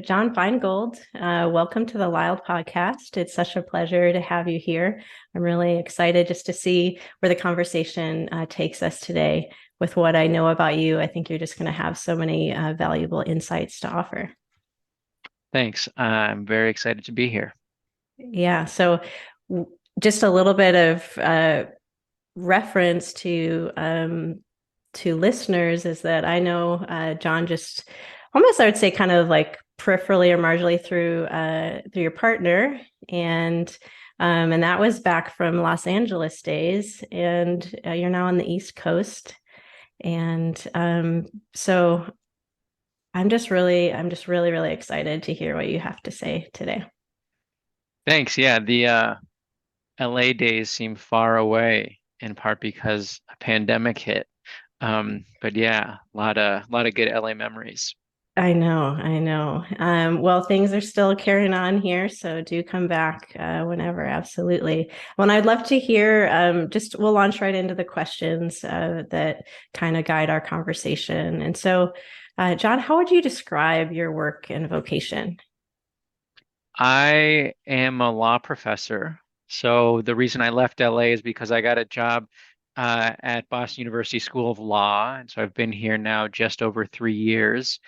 Jon Feingold. Welcome to the LYHL podcast. It's such a pleasure to have you here. I'm really excited just to see where the conversation takes us today. With what I know about you, I think you're just going to have so many valuable insights to offer. Thanks. I'm very excited to be here. Yeah. So, just a little bit of reference to listeners is that I know Jon just almost I would say kind of like peripherally or marginally through your partner and that was back from Los Angeles days and you're now on the East Coast and so I'm just really excited to hear what you have to say today. Thanks. Yeah, the LA days seem far away in part because a pandemic hit. But yeah, a lot of good LA memories. I know. Well, things are still carrying on here, so do come back whenever, absolutely. Well, I'd love to hear, just we'll launch right into the questions that kind of guide our conversation. And so, Jon, how would you describe your work and vocation? I am a law professor. So the reason I left LA is because I got a job at Boston University School of Law. And so I've been here now just over 3 years.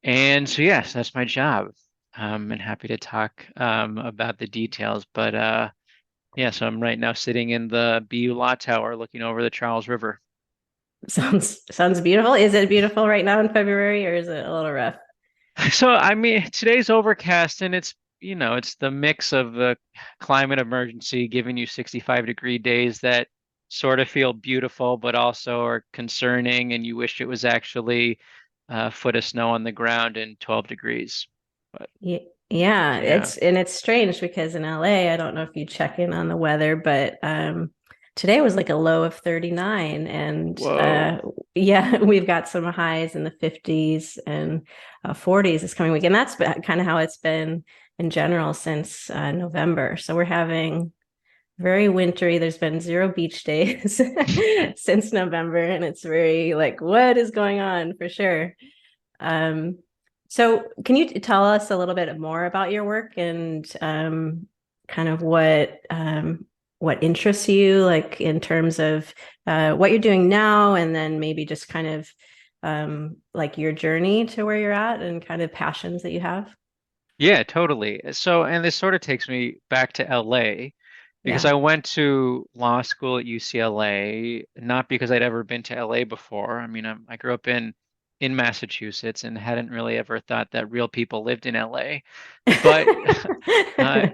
And so, yes, that's my job. And happy to talk about the details. But yeah, so I'm right now sitting in the BU Law Tower looking over the Charles River. Sounds beautiful. Is it beautiful right now in February, or is it a little rough? So, I mean, today's overcast and it's the mix of the climate emergency giving you 65-degree days that sort of feel beautiful, but also are concerning, and you wish it was actually a foot of snow on the ground and 12 degrees. But Yeah, yeah, yeah. it's strange because in LA, I don't know if you check in on the weather, but today was like a low of 39 and Whoa. yeah, we've got some highs in the 50s and 40s this coming week. And that's kind of how it's been in general since November. So we're having very wintry. There's been zero beach days since November, and it's very like, what is going on for sure? Um, so can you tell us a little bit more about your work and kind of what interests you, like in terms of what you're doing now, and then maybe just kind of like your journey to where you're at and kind of passions that you have? Yeah, totally. So, and this sort of takes me back to LA because Yeah, I went to law school at UCLA, not because I'd ever been to LA before. I mean, I grew up in Massachusetts and hadn't really ever thought that real people lived in LA. But uh,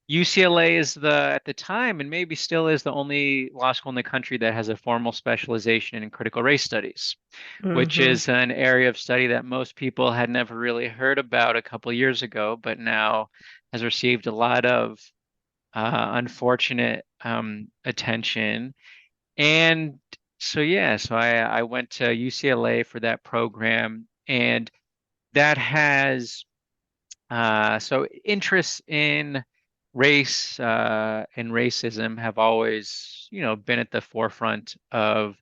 UCLA is at the time, and maybe still is, the only law school in the country that has a formal specialization in critical race studies, which hmm. is an area of study that most people had never really heard about a couple years ago, but now has received a lot of unfortunate attention. And so, yeah, so I went to UCLA for that program, and that has so interests in race and racism have always, been at the forefront of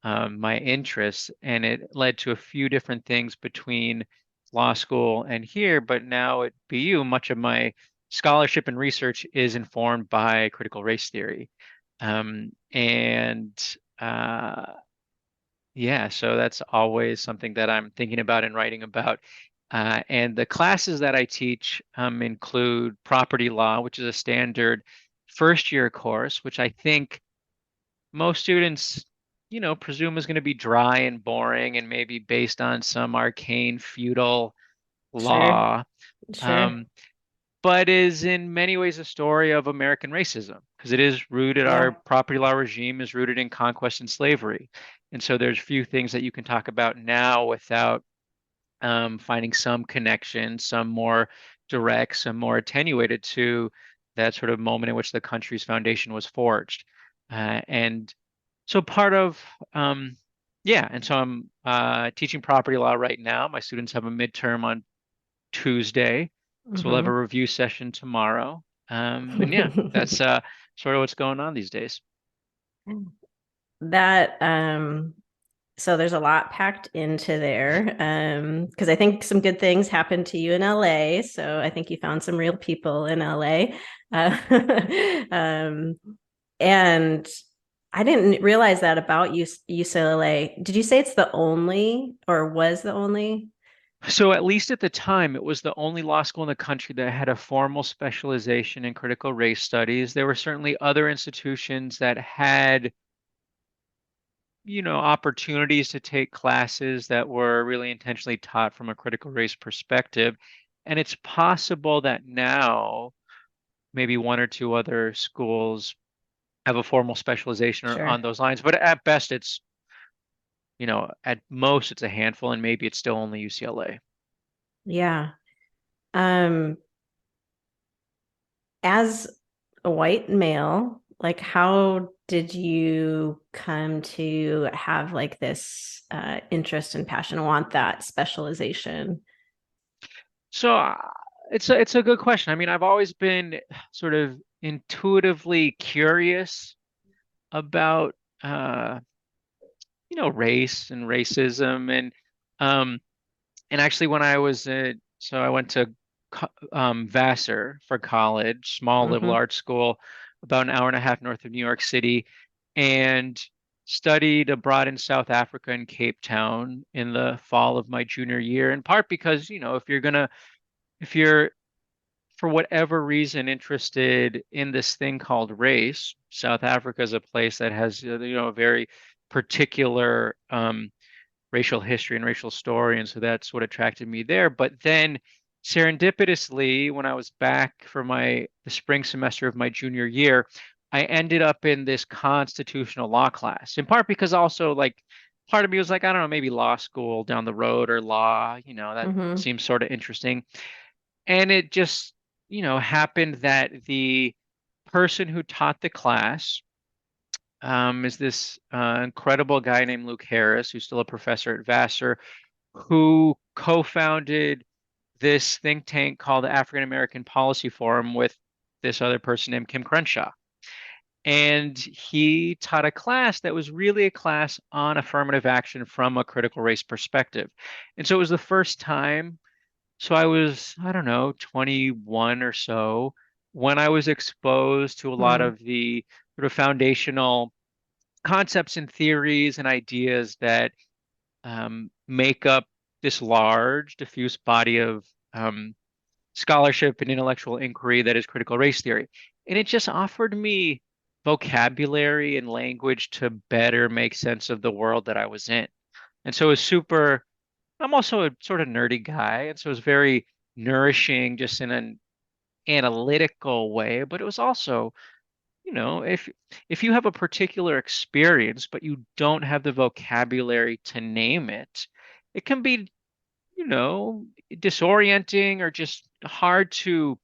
my interests, and it led to a few different things between law school and here. But now at BU, much of my scholarship and research is informed by critical race theory. And yeah, so that's always something that I'm thinking about and writing about. And the classes that I teach include property law, which is a standard first year course, which I think most students, presume is going to be dry and boring and maybe based on some arcane feudal Sure, law, sure. um, but is in many ways a story of American racism because it is rooted, our Yeah. property law regime is rooted in conquest and slavery. And so there's few things that you can talk about now without finding some connection, some more direct, some more attenuated to that sort of moment in which the country's foundation was forged. And so part of, yeah, and so I'm teaching property law right now. My students have a midterm on Tuesday, so we'll have a Hmm. review session tomorrow. And yeah, that's sort of what's going on these days. That So there's a lot packed into there. Because I think some good things happened to you in LA. So I think you found some real people in LA. Uh, um, and I didn't realize that about UCLA. Did you say it's the only or was the only? So at least at the time, it was the only law school in the country that had a formal specialization in critical race studies. There were certainly other institutions that had, opportunities to take classes that were really intentionally taught from a critical race perspective. And it's possible that now maybe one or two other schools have a formal specialization Sure. on those lines. But at best, at most, it's a handful, and maybe it's still only UCLA. Yeah. Um, as a white male, like how did you come to have like this interest and passion, want that specialization? So it's a good question. I mean, I've always been sort of intuitively curious about race and racism um and actually when I was so I went to Vassar for college, small liberal Mm-hmm. arts school about an hour and a half north of New York City, and studied abroad in South Africa in Cape Town in the fall of my junior year, in part because, if you're for whatever reason interested in this thing called race, South Africa is a place that has a very particular racial history and racial story, and so that's what attracted me there. But then serendipitously, when I was back for the spring semester of my junior year, I ended up in this constitutional law class, in part because also like part of me was like, I don't know, maybe law school down the road or law, that Mm-hmm. seems sort of interesting. And it just, happened that the person who taught the class is this incredible guy named Luke Harris, who's still a professor at Vassar, who co-founded this think tank called the African American Policy Forum with this other person named Kim Crenshaw. And he taught a class that was really a class on affirmative action from a critical race perspective. And so it was the first time. So I was, I don't know, 21 or so when I was exposed to a lot Hmm. of the sort of foundational concepts and theories and ideas that make up this large, diffuse body of um, scholarship and intellectual inquiry that is critical race theory. And it just offered me vocabulary and language to better make sense of the world that I was in. And so it was super, I'm also a sort of nerdy guy. And so it was very nourishing just in an analytical way, but it was also, if you have a particular experience, but you don't have the vocabulary to name it, it can be, disorienting or just hard to.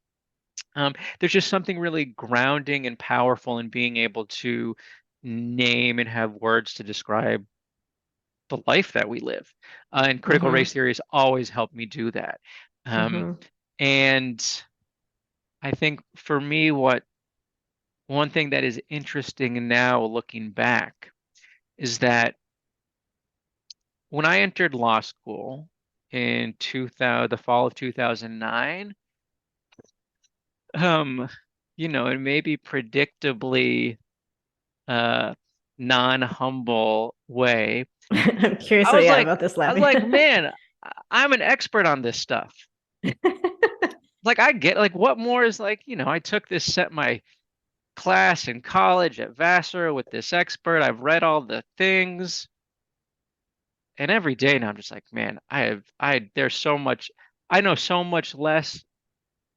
There's just something really grounding and powerful in being able to name and have words to describe the life that we live. And critical Mm-hmm. race theory has always helped me do that. Um, Mm-hmm. and I think for me, one thing that is interesting now looking back is that when I entered law school in 2000, the fall of 2009, um, and maybe predictably uh non-humble way, I'm curious, I so was yeah, like, about this I was lab. like, man, I'm an expert on this stuff. Like I get like what more is like, I took this set my class in college at Vassar with this expert. I've read all the things. And every day now I'm just like, man, there's so much, I know so much less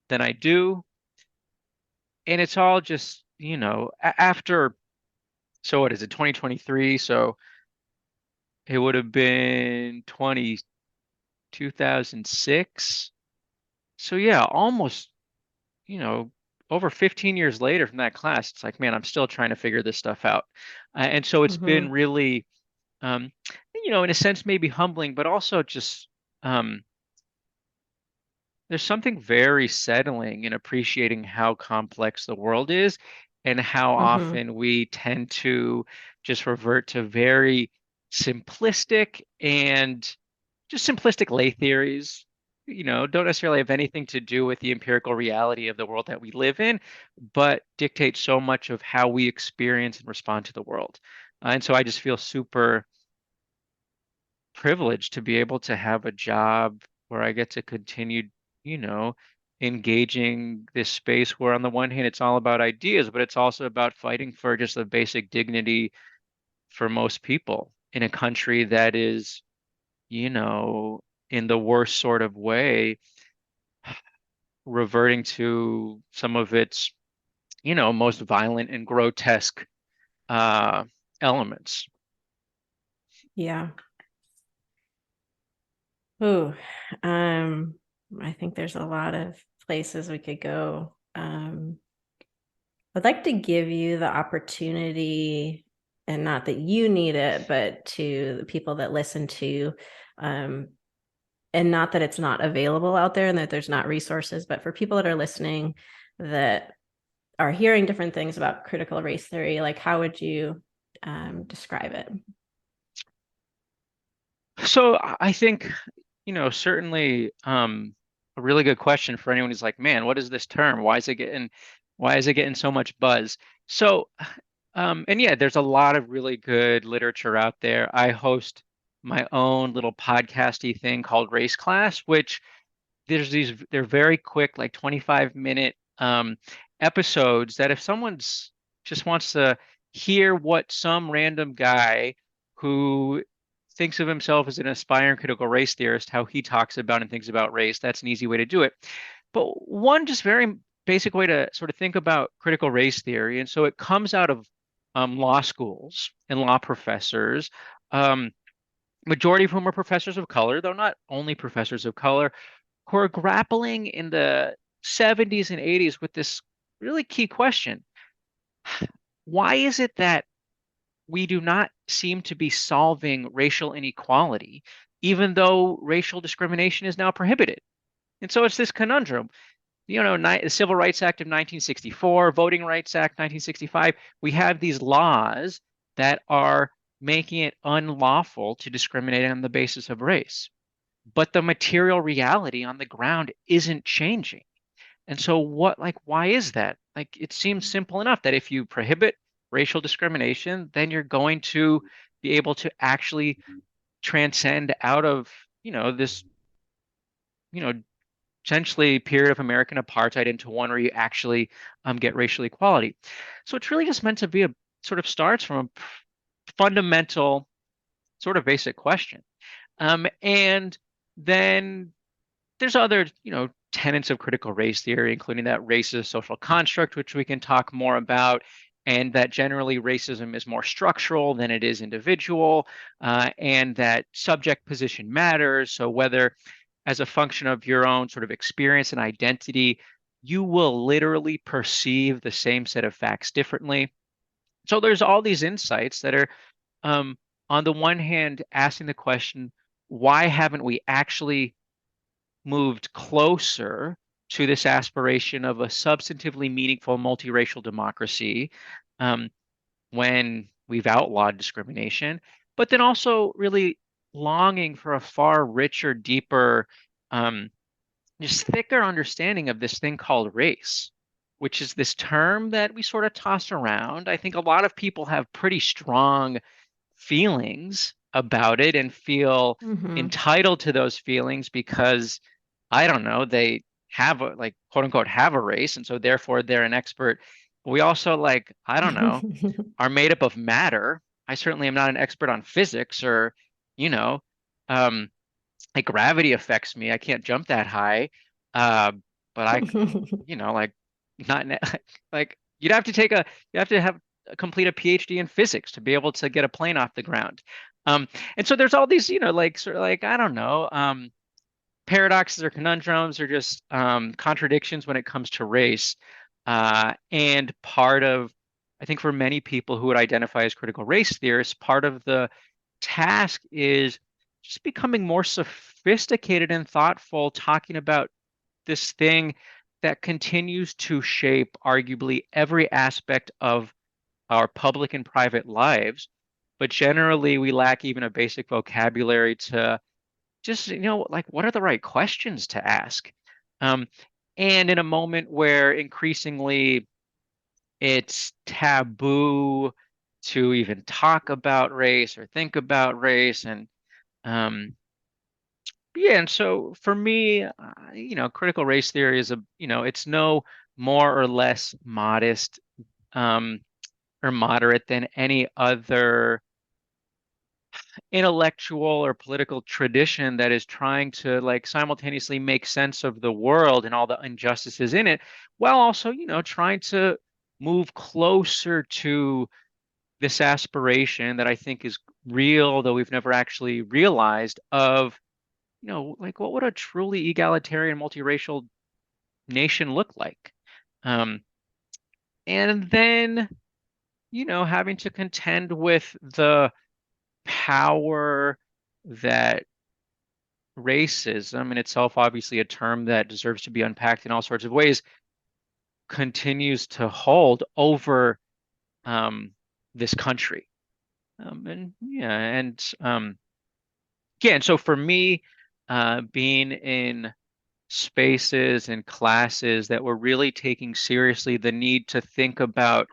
than I do. And it's all just, after, so what is it, 2023? So it would have been 2006. So yeah, almost, you know, over 15 years later from that class, it's like, man, I'm still trying to figure this stuff out. And so it's been Mm-hmm. really, um, in a sense, maybe humbling, but also just, um, there's something very settling in appreciating how complex the world is and how Mm-hmm. often we tend to just revert to very simplistic and just simplistic lay theories, don't necessarily have anything to do with the empirical reality of the world that we live in, but dictate so much of how we experience and respond to the world. And so I just feel super privileged to be able to have a job where I get to continue, you know, engaging this space where on the one hand it's all about ideas, but it's also about fighting for just the basic dignity for most people in a country that is, you know, in the worst sort of way, reverting to some of its, most violent and grotesque uh, elements. Yeah. Ooh, um, I think there's a lot of places we could go. I'd like to give you the opportunity, and not that you need it, but to the people that listen to, um, and not that it's not available out there and that there's not resources, but for people that are listening that are hearing different things about critical race theory, like how would you describe it? So I think, certainly a really good question for anyone who's like, man, what is this term? Why is it getting so much buzz? So, and yeah, there's a lot of really good literature out there. I host my own little podcasty thing called Race Class, which they're very quick, like 25-minute episodes that if someone's just wants to hear what some random guy who thinks of himself as an aspiring critical race theorist, how he talks about and thinks about race, that's an easy way to do it. But one just very basic way to sort of think about critical race theory, and so it comes out of law schools and law professors, majority of whom are professors of color, though not only professors of color, who are grappling in the 70s and 80s with this really key question. Why is it that we do not seem to be solving racial inequality, even though racial discrimination is now prohibited? And so it's this conundrum. The Civil Rights Act of 1964, Voting Rights Act 1965, we have these laws that are making it unlawful to discriminate on the basis of race. But the material reality on the ground isn't changing. And so why is that? Like, it seems simple enough that if you prohibit racial discrimination, then you're going to be able to actually transcend out of, this, you know, essentially period of American apartheid into one where you actually get racial equality. So it's really just meant to be a sort of starts from a fundamental, sort of basic question. And then there's other, tenets of critical race theory, including that race is a social construct, which we can talk more about, and that generally racism is more structural than it is individual, and that subject position matters. So whether as a function of your own sort of experience and identity, you will literally perceive the same set of facts differently. So there's all these insights that are, um, on the one hand, asking the question, why haven't we actually moved closer to this aspiration of a substantively meaningful multiracial democracy, um, when we've outlawed discrimination, but then also really longing for a far richer, deeper, um, just thicker understanding of this thing called race, which is this term that we sort of toss around. I think a lot of people have pretty strong feelings about it and feel Mm-hmm. entitled to those feelings because I don't know, they have a like quote unquote have a race and so therefore they're an expert. But we also like, I don't know, are made up of matter. I certainly am not an expert on physics or, you know, um, like gravity affects me. I can't jump that high. Uh, but like not like you have to have complete a PhD in physics to be able to get a plane off the ground. And so there's all these, like sort of like I don't know, paradoxes or conundrums or just contradictions when it comes to race. And part of, I think, for many people who would identify as critical race theorists, part of the task is just becoming more sophisticated and thoughtful, talking about this thing that continues to shape arguably every aspect of our public and private lives, but generally we lack even a basic vocabulary to just, like what are the right questions to ask? Um, and in a moment where increasingly it's taboo to even talk about race or think about race, and um, yeah, and so for me, critical race theory is it's no more or less modest um, or moderate than any other intellectual or political tradition that is trying to like simultaneously make sense of the world and all the injustices in it, while also, trying to move closer to this aspiration that I think is real, though we've never actually realized, of, like what would a truly egalitarian, multiracial nation look like? Um, and then, having to contend with the power that racism in itself, obviously a term that deserves to be unpacked in all sorts of ways, continues to hold over um, this country. And yeah, and so for me, being in spaces and classes that were really taking seriously the need to think about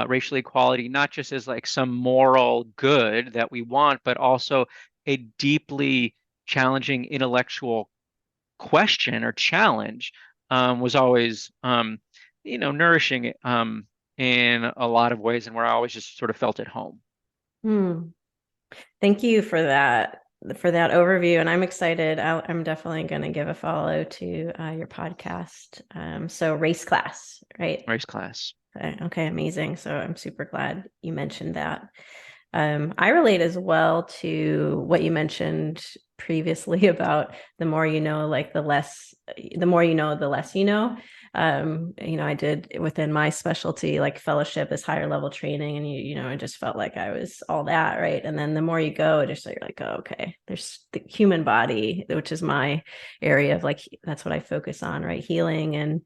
racial equality, not just as like some moral good that we want, but also a deeply challenging intellectual question or challenge, was always, nourishing, in a lot of ways, and where I always just sort of felt at home. Hmm. Thank you for that overview, and I'm excited. I'm definitely going to give a follow to your podcast. So race class, right? Race class. Okay, amazing. So I'm super glad you mentioned that. I relate as well to what you mentioned previously about the more you know, like the more you know, the less you know. I did within my specialty, like fellowship, this higher level training, and I just felt like I was all that, right? And then the more you go, just you're like, oh, okay, there's the human body, which is my area of like, that's what I focus on, right? Healing and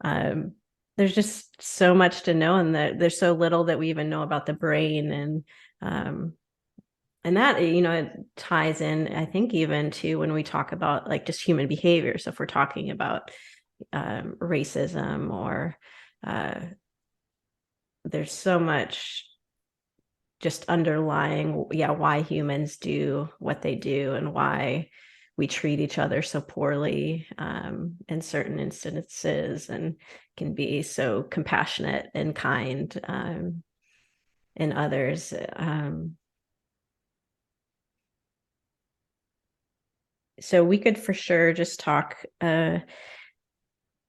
um, there's just so much to know, and that there's so little that we even know about the brain, um, and that it ties in, I think, even to when we talk about like just human behavior. So if we're talking about racism or uh, there's so much just underlying, yeah, why humans do what they do and why we treat each other so poorly in certain instances and can be so compassionate and kind in others. So we could for sure just talk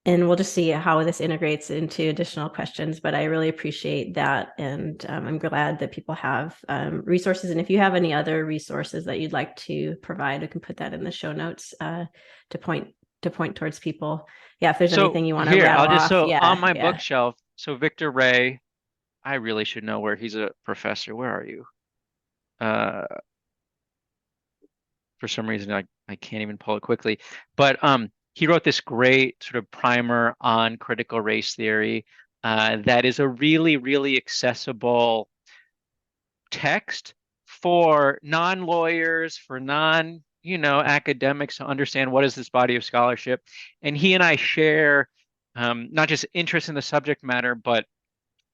and we'll just see how this integrates into additional questions. But I really appreciate that. And I'm glad that people have resources. And if you have any other resources that you'd like to provide, I can put that in the show notes to point towards people. Yeah, if there's So anything you want to here, rattle off. so on Yeah, my yeah. bookshelf, so Victor Ray, I really should know where he's a professor. Where are you? Uh, for some reason, I can't even pull it quickly. But he wrote this great sort of primer on critical race theory, that is a really, really accessible text for non-lawyers, for academics to understand what is this body of scholarship. And he and I share not just interest in the subject matter, but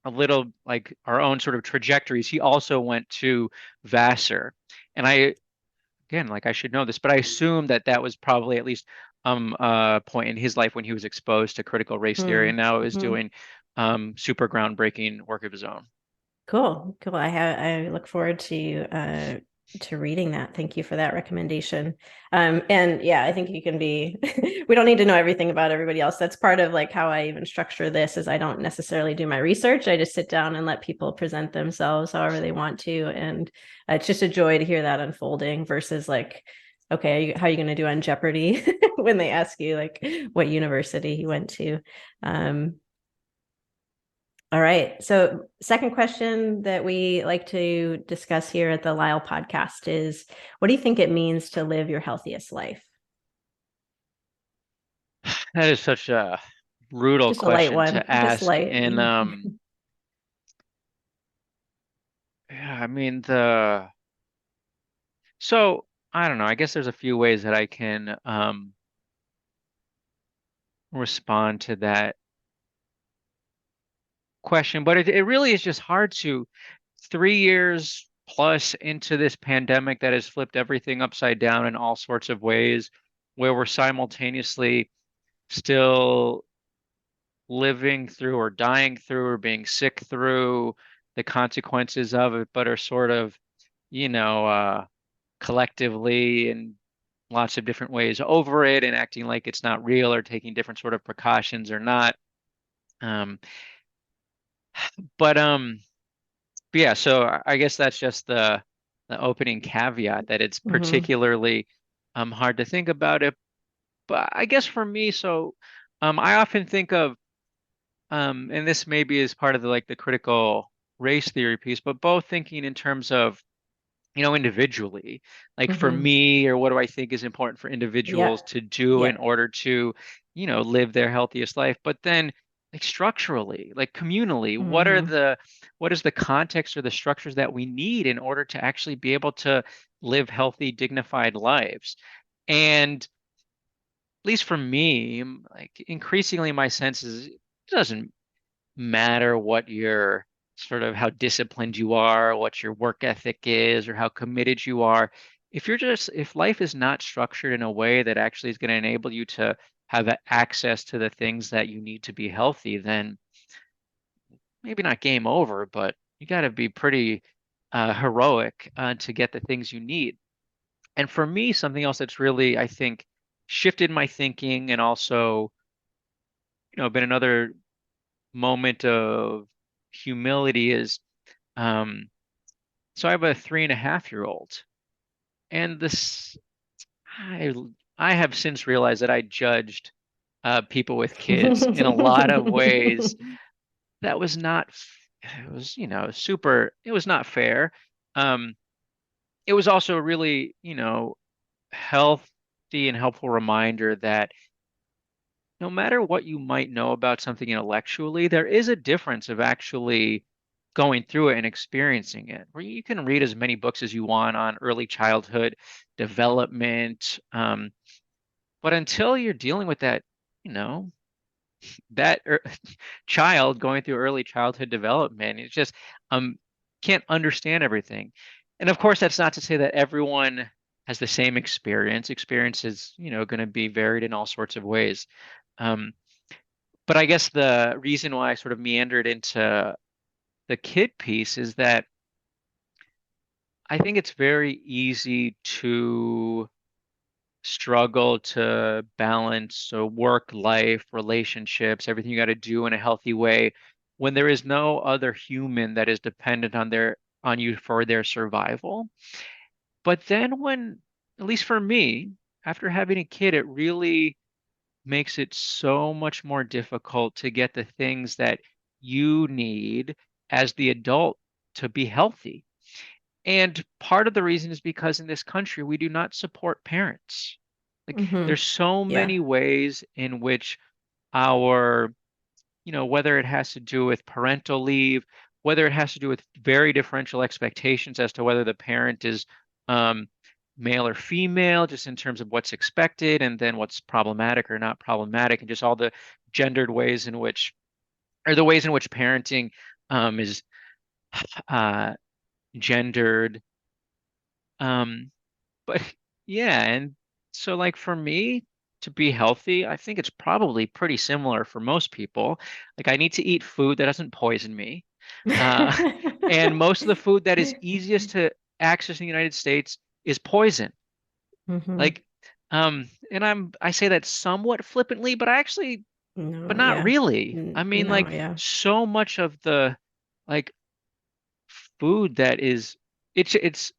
a little like our own sort of trajectories. He also went to Vassar. And again, like I should know this, but I assume that that was probably at least a point in his life when he was exposed to critical race theory, and now is Mm-hmm. doing super groundbreaking work of his own. Cool, cool. I look forward to reading that. Thank you for that recommendation. And yeah, I think you can be. We don't need to know everything about everybody else. That's part of like how I even structure this. Is I don't necessarily do my research. I just sit down and let people present themselves however they want to, and it's just a joy to hear that unfolding. Versus like, okay, how are you going to do on Jeopardy when they ask you like what university you went to? Um, all right. So, second question that we like to discuss here at the LYHL podcast is what do you think it means to live your healthiest life? That is such a brutal Just a light question one, to just ask. light. And yeah, I mean the so I don't know. I guess there's a few ways that I can respond to that question, but it really is just hard to 3 years plus into this pandemic that has flipped everything upside down in all sorts of ways, where we're simultaneously still living through or dying through or being sick through the consequences of it, but are sort of, you know, collectively in lots of different ways over it and acting like it's not real or taking different sort of precautions or not. Um, but yeah, so I guess that's just the opening caveat that it's Hmm. particularly hard to think about it. But I guess for me, so I often think of and this maybe is part of the like the critical race theory piece, but both thinking in terms of individually, like for Hmm. me, or what do I think is important for individuals Yep. to do in Yep. order to, live their healthiest life. But then like structurally, like communally, Hmm. what is the context or the structures that we need in order to actually be able to live healthy, dignified lives? And at least for me, like increasingly my sense is it doesn't matter what your sort of how disciplined you are, what your work ethic is, or how committed you are. If life is not structured in a way that actually is going to enable you to have access to the things that you need to be healthy, then maybe not game over, but you got to be pretty heroic to get the things you need. And for me, something else that's really, I think, shifted my thinking and also, been another moment of humility is Um, so I have a 3.5 year old, and I I have since realized that I judged people with kids in a lot of ways. That was not, it was, super, it was not fair. Um, it was also a really, healthy and helpful reminder that no matter what you might know about something intellectually, there is a difference of actually going through it and experiencing it. Where you can read as many books as you want on early childhood development, but until you're dealing with that, you know, that child going through early childhood development, it's just um can't understand everything. And of course, that's not to say that everyone has the same experience. Experience is, going to be varied in all sorts of ways. Um, but I guess the reason why I sort of meandered into the kid piece is that I think it's very easy to struggle to balance so work, life, relationships, everything you got to do in a healthy way when there is no other human that is dependent on you for their survival. But then when, at least for me, after having a kid, it really makes it so much more difficult to get the things that you need as the adult to be healthy. And part of the reason is because in this country, we do not support parents. Like, Hmm. there's so Yeah. many ways in which our, whether it has to do with parental leave, whether it has to do with very differential expectations as to whether the parent is um, male or female, just in terms of what's expected and then what's problematic or not problematic, and just all the gendered ways in which, or the ways in which parenting is uh, gendered. Um, but yeah, and so like for me to be healthy, I think it's probably pretty similar for most people. Like I need to eat food that doesn't poison me. Uh, and most of the food that is easiest to access in the United States is poison. Hmm. Like, and I say that somewhat flippantly, but but No, not yeah. really. I mean, No, like yeah. so much of the like food that is, it's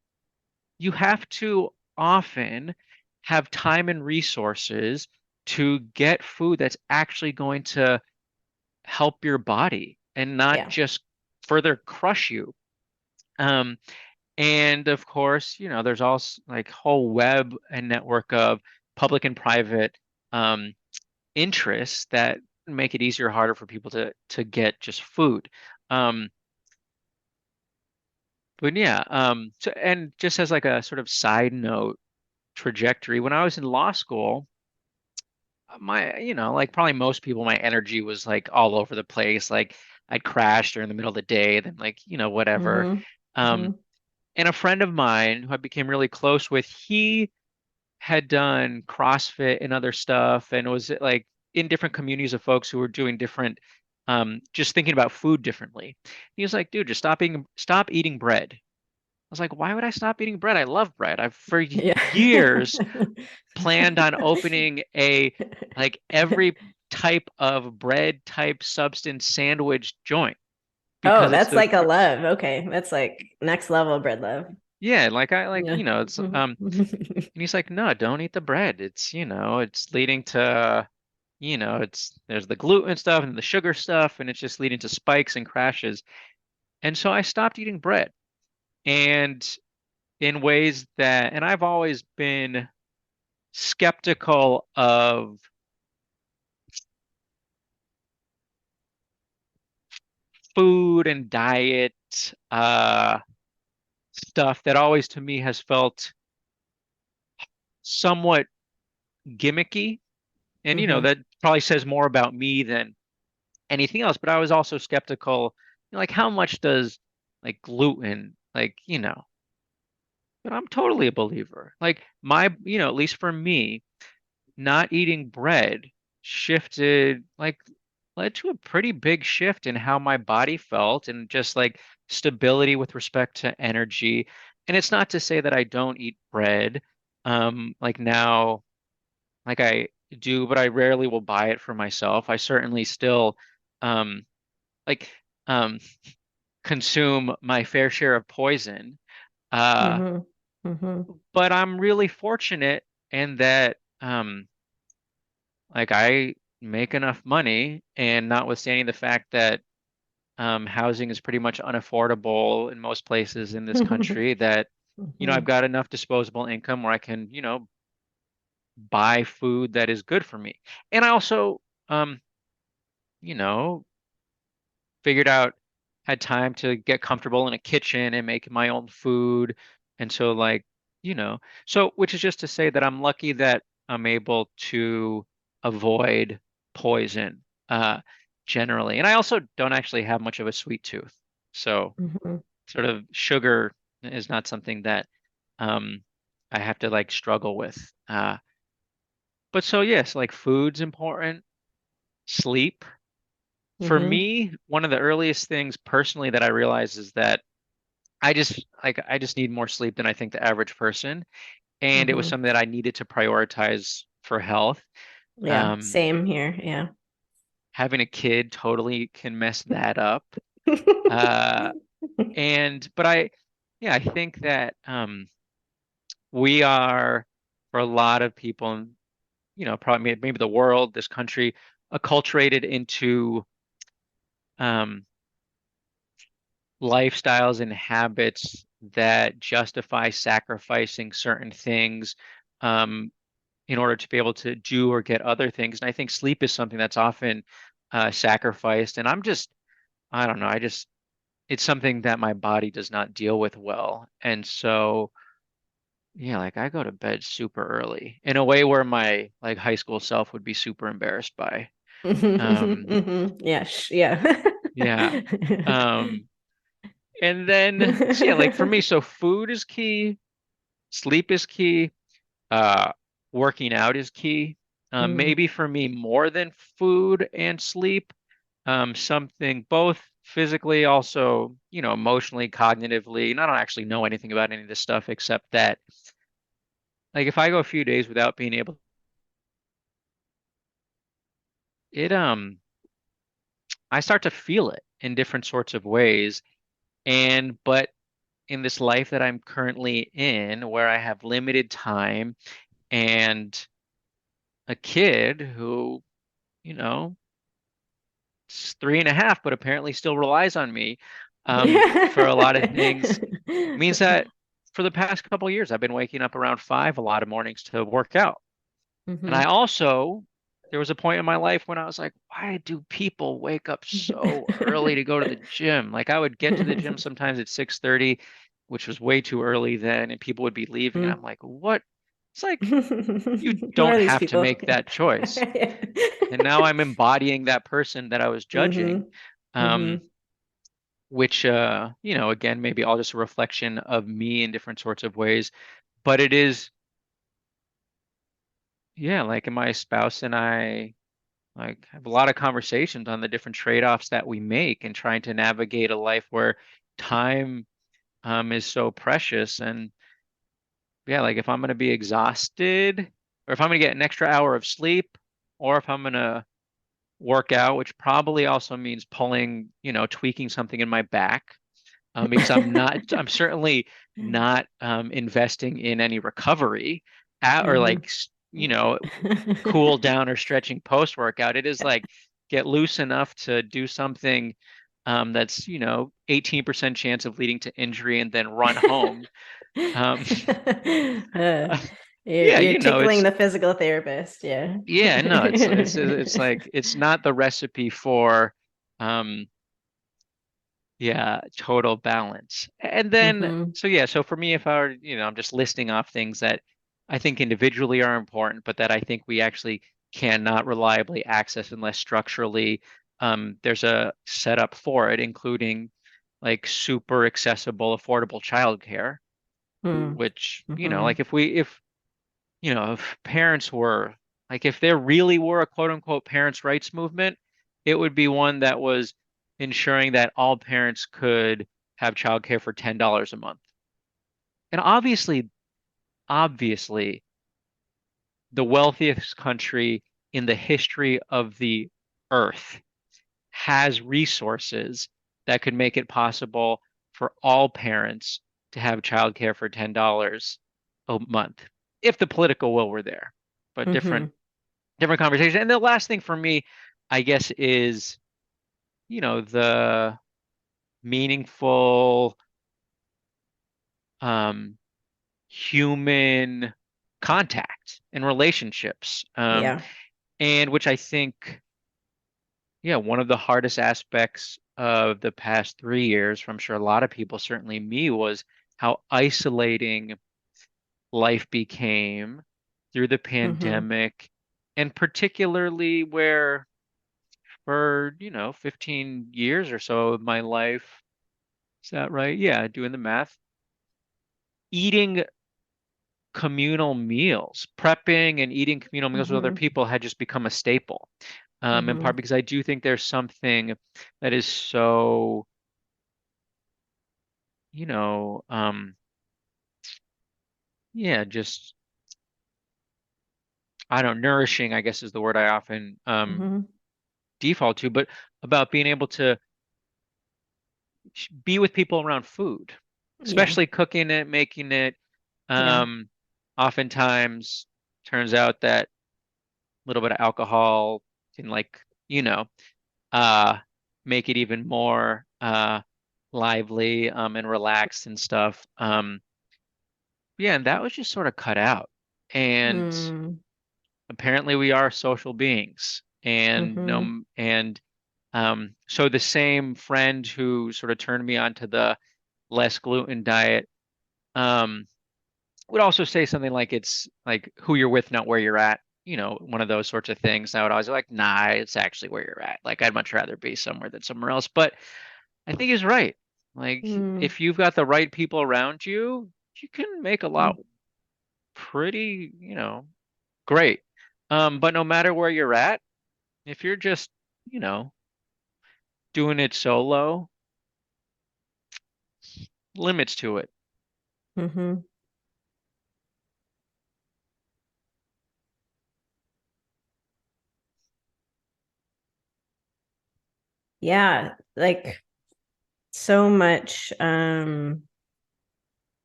you have to often have time and resources to get food that's actually going to help your body and not Yeah. just further crush you. Um, and of course, there's also like whole web and network of public and private um, interests that make it easier or harder for people to get just food. Um, but yeah, so and just as like a sort of side note trajectory, when I was in law school, my, like probably most people, my energy was like all over the place. Like I'd crash during the middle of the day, then like, whatever. Hmm. Um, Hmm. and a friend of mine who I became really close with, he had done CrossFit and other stuff and was like in different communities of folks who were doing different, just thinking about food differently. He was like, dude, just stop eating bread. I was like, why would I stop eating bread? I love bread. I've for Yeah. years planned on opening a like every type of bread type substance sandwich joint Oh, because it's that's the like a love. Okay. That's like next level bread love. yeah, like I like, Yeah. it's and he's like, no, don't eat the bread. It's, it's leading to, it's there's the gluten stuff and the sugar stuff, and it's just leading to spikes and crashes. And so I stopped eating bread. And in ways that, and I've always been skeptical of food and diet stuff that always to me has felt somewhat gimmicky. And, Hmm. that probably says more about me than anything else. But I was also skeptical, like how much does like gluten, like, but I'm totally a believer. Like my, at least for me, not eating bread shifted, like, led to a pretty big shift in how my body felt and just like stability with respect to energy. And it's not to say that I don't eat bread, like now, like I do, but I rarely will buy it for myself. I certainly still, um, like, um, consume my fair share of poison. Uh, Hmm. Hmm. but I'm really fortunate in that, like I make enough money, and notwithstanding the fact that housing is pretty much unaffordable in most places in this country, that I've Hmm. got enough disposable income where I can buy food that is good for me. And I also um you know figured out, had time to get comfortable in a kitchen and make my own food. And so like, so which is just to say that I'm lucky that I'm able to avoid poison generally. And I also don't actually have much of a sweet tooth. So Hmm. sort of sugar is not something that um I have to like struggle with. But so yes, like food's important, sleep. For Hmm. me, one of the earliest things personally that I realized is that I just need more sleep than I think the average person, and it was Hmm. something that I needed to prioritize for health. Yeah, Um, same here. Yeah. Having a kid totally can mess that up. Uh, and but yeah, I think that we are, for a lot of people, probably maybe the world, this country, acculturated into um lifestyles and habits that justify sacrificing certain things um, in order to be able to do or get other things. And I think sleep is something that's often sacrificed. And I don't know, it's something that my body does not deal with well. And so, yeah, like I go to bed super early in a way where my like high school self would be super embarrassed by. Um, Yeah, yeah. yeah. Um, and then, so yeah, like for me, so food is key. Sleep is key. Uh, Working out is key. Mm. Maybe for me more than food and sleep. Something both physically, also, emotionally, cognitively. And I don't actually know anything about any of this stuff except that, like, if I go a few days without being able, it I start to feel it in different sorts of ways. But in this life that I'm currently in, where I have limited time and a kid who, you know, is 3.5, but apparently still relies on me for a lot of things, means that for the past couple of years, I've been waking up around 5 a lot of mornings to work out. And I Mhm. also, there was a point in my life when I was like, why do people wake up so early to go to the gym? Like I would get to the gym sometimes at 6:30 which was way too early then, and people would be leaving, and I'm Mm. like, what? It's like you Who don't are these have to people? make that choice. And now I'm embodying that person that I was judging. Mm-hmm. Um, Mm-hmm. which again, maybe all just a reflection of me in different sorts of ways. But it is, yeah, like my spouse and I like have a lot of conversations on the different trade-offs that we make and trying to navigate a life where time is so precious. And yeah, like if I'm gonna be exhausted, or if I'm gonna get an extra hour of sleep, or if I'm gonna work out, which probably also means pulling, tweaking something in my back, because I'm certainly not investing in any recovery or like, cool down or stretching post workout. It is like get loose enough to do something that's, 18% chance of leading to injury and then run home. Um, Uh, yeah, you're tickling it's, the physical therapist, yeah. yeah, no, it's like, it's not the recipe for, um, yeah, total balance. And then, Hmm. so yeah, so for me, if I were, I'm just listing off things that I think individually are important, but that I think we actually cannot reliably access unless structurally there's a setup for it, including like super accessible, affordable childcare, which, Mm-hmm. like if parents were, like if there really were a quote unquote parents' rights movement, it would be one that was ensuring that all parents could have childcare for $10 a month. And obviously, the wealthiest country in the history of the earth has resources that could make it possible for all parents to have childcare for $10 a month if the political will were there. But Mm-hmm. different conversation. And the last thing for me, I guess, is, the meaningful um, human contact and relationships. Yeah. And which I think, yeah, one of the hardest aspects of the past 3 years, from sure a lot of people, certainly me, was how isolating life became through the Mm-hmm. pandemic, and particularly where for, 15 years or so of my life. Is that right? Yeah, doing the math. Eating communal meals, prepping and eating communal meals with other Mm-hmm. people had just become a staple. In Mm-hmm. part because I do think there's something that is so, you know, um, yeah, just, I don't know, nourishing, I guess is the word I often Mm-hmm. default to, but about being able to be with people around food, Yeah. especially cooking it, making it. Yeah. Um, Oftentimes turns out that a little bit of alcohol can like, you know, uh, make it even more lively and relaxed and stuff. Yeah, and that was just sort of cut out. And Mm. apparently we are social beings. And Mm-hmm. no, and so the same friend who sort of turned me onto the less gluten diet um, would also say something like it's like who you're with, not where you're at. One of those sorts of things. I would always be like, nah, it's actually where you're at. Like I'd much rather be somewhere than somewhere else. But I think he's right. Like Mm. if you've got the right people around you, you can make a lot pretty, great. But no matter where you're at, if you're just, you know, doing it solo, limits to it. Mm-hmm. Yeah, like so much.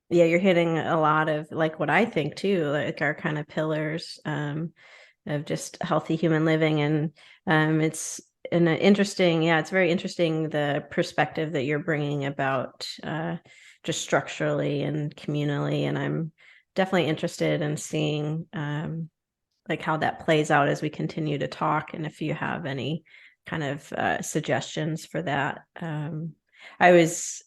Yeah, you're hitting a lot of like what I think too, like our kind of pillars of just healthy human living. And it's an interesting, yeah, it's very interesting the perspective that you're bringing about just structurally and communally. And I'm definitely interested in seeing like how that plays out as we continue to talk. And if you have any kind of suggestions for that. I was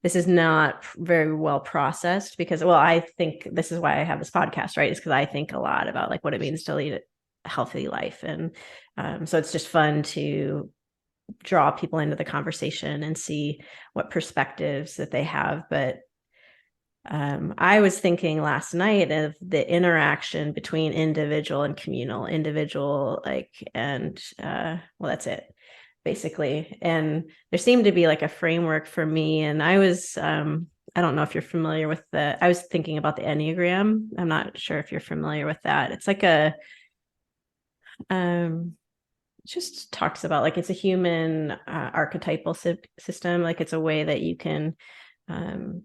this is not very well processed because, well, I think this is why I have this podcast, right? Is because I think a lot about like what it means to lead a healthy life. And so it's just fun to draw people into the conversation and see what perspectives that they have. But I was thinking last night of the interaction between individual and communal, individual, like, and well, that's it, basically. And there seemed to be like a framework for me. And I don't know if you're familiar with I was thinking about the Enneagram. I'm not sure if you're familiar with that. It's like um, it just talks about like it's a human archetypal system. Like it's a way that you can um,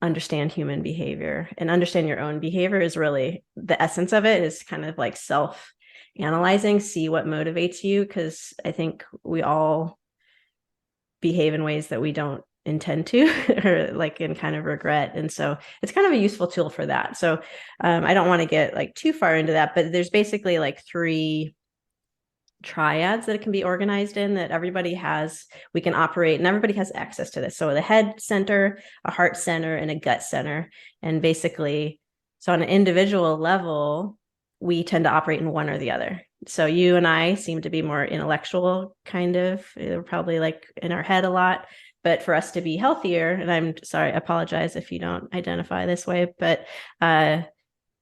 understand human behavior, and understand your own behavior is really the essence of it, is kind of like self analyzing, see what motivates you, because I think we all behave in ways that we don't intend to or like in kind of regret, and so it's kind of a useful tool for that. So I don't want to get like too far into that, but there's basically like three triads that it can be organized in, that everybody has, we can operate, and everybody has access to this. So the head center, a heart center, and a gut center. And basically, so on an individual level, we tend to operate in one or the other. So you and I seem to be more intellectual, kind of, probably like in our head a lot. But for us to be healthier, and I'm sorry, I apologize if you don't identify this way, but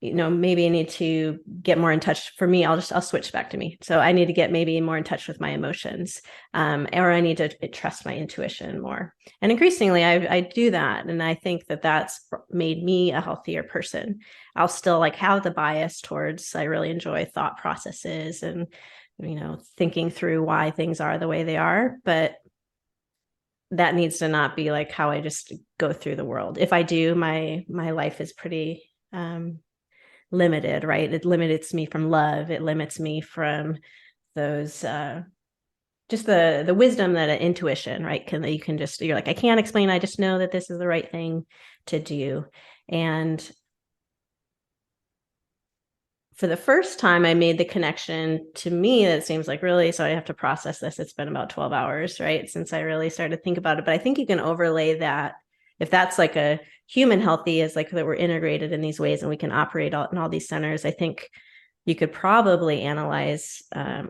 maybe I need to get more in touch. For me, I'll switch back to me. So I need to get maybe more in touch with my emotions, or I need to trust my intuition more. And increasingly, I do that, and I think that that's made me a healthier person. I'll still like have the bias towards. I really enjoy thought processes and thinking through why things are the way they are, but that needs to not be like how I just go through the world. If I do, my life is pretty limited, right? It limits me from love. It limits me from those just the wisdom that an intuition, right? You can just, you're like, I can't explain, I just know that this is the right thing to do. And for the first time, I made the connection. To me, that seems like, really, so I have to process this. It's been about 12 hours, right, since I really started to think about it. But I think you can overlay that, if that's like a human healthy, is like that we're integrated in these ways and we can operate in all these centers. I think you could probably analyze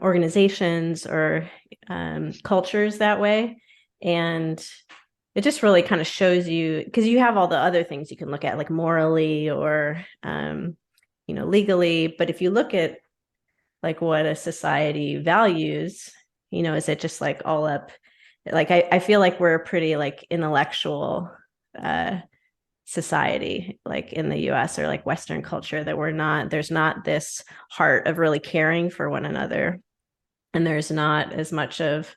organizations or cultures that way. And it just really kind of shows you, because you have all the other things you can look at, like morally or legally. But if you look at like what a society values, is it just like all up? Like I feel like we're a pretty like intellectual society, like in the US or like Western culture, that there's not this heart of really caring for one another. And there's not as much of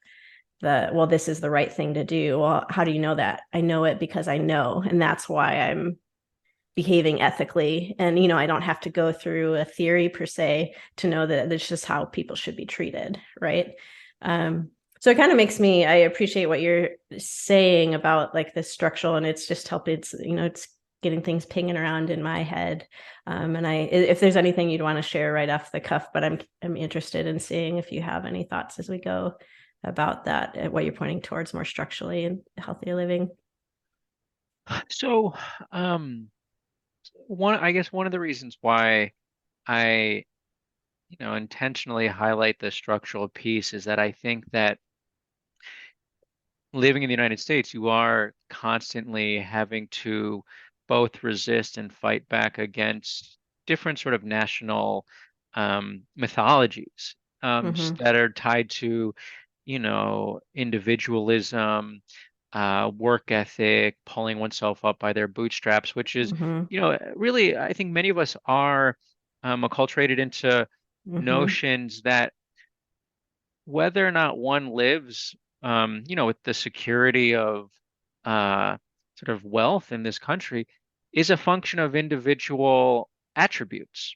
well, this is the right thing to do. Well, how do you know that? I know it because I know. And that's why I'm behaving ethically. And, I don't have to go through a theory per se to know that it's just how people should be treated. Right. So it kind of makes me, I appreciate what you're saying about like the structural, and it's just helping, it's getting things pinging around in my head. And if there's anything you'd want to share right off the cuff, but I'm interested in seeing if you have any thoughts as we go about that, and what you're pointing towards more structurally and healthier living. So, I guess one of the reasons why I, intentionally highlight the structural piece is that I think that living in the United States, you are constantly having to both resist and fight back against different sort of national mythologies Mm-hmm. that are tied to, individualism, work ethic, pulling oneself up by their bootstraps, which is, Mm-hmm. really, I think many of us are acculturated into Mm-hmm. notions that whether or not one lives, with the security of uh, sort of wealth in this country is a function of individual attributes.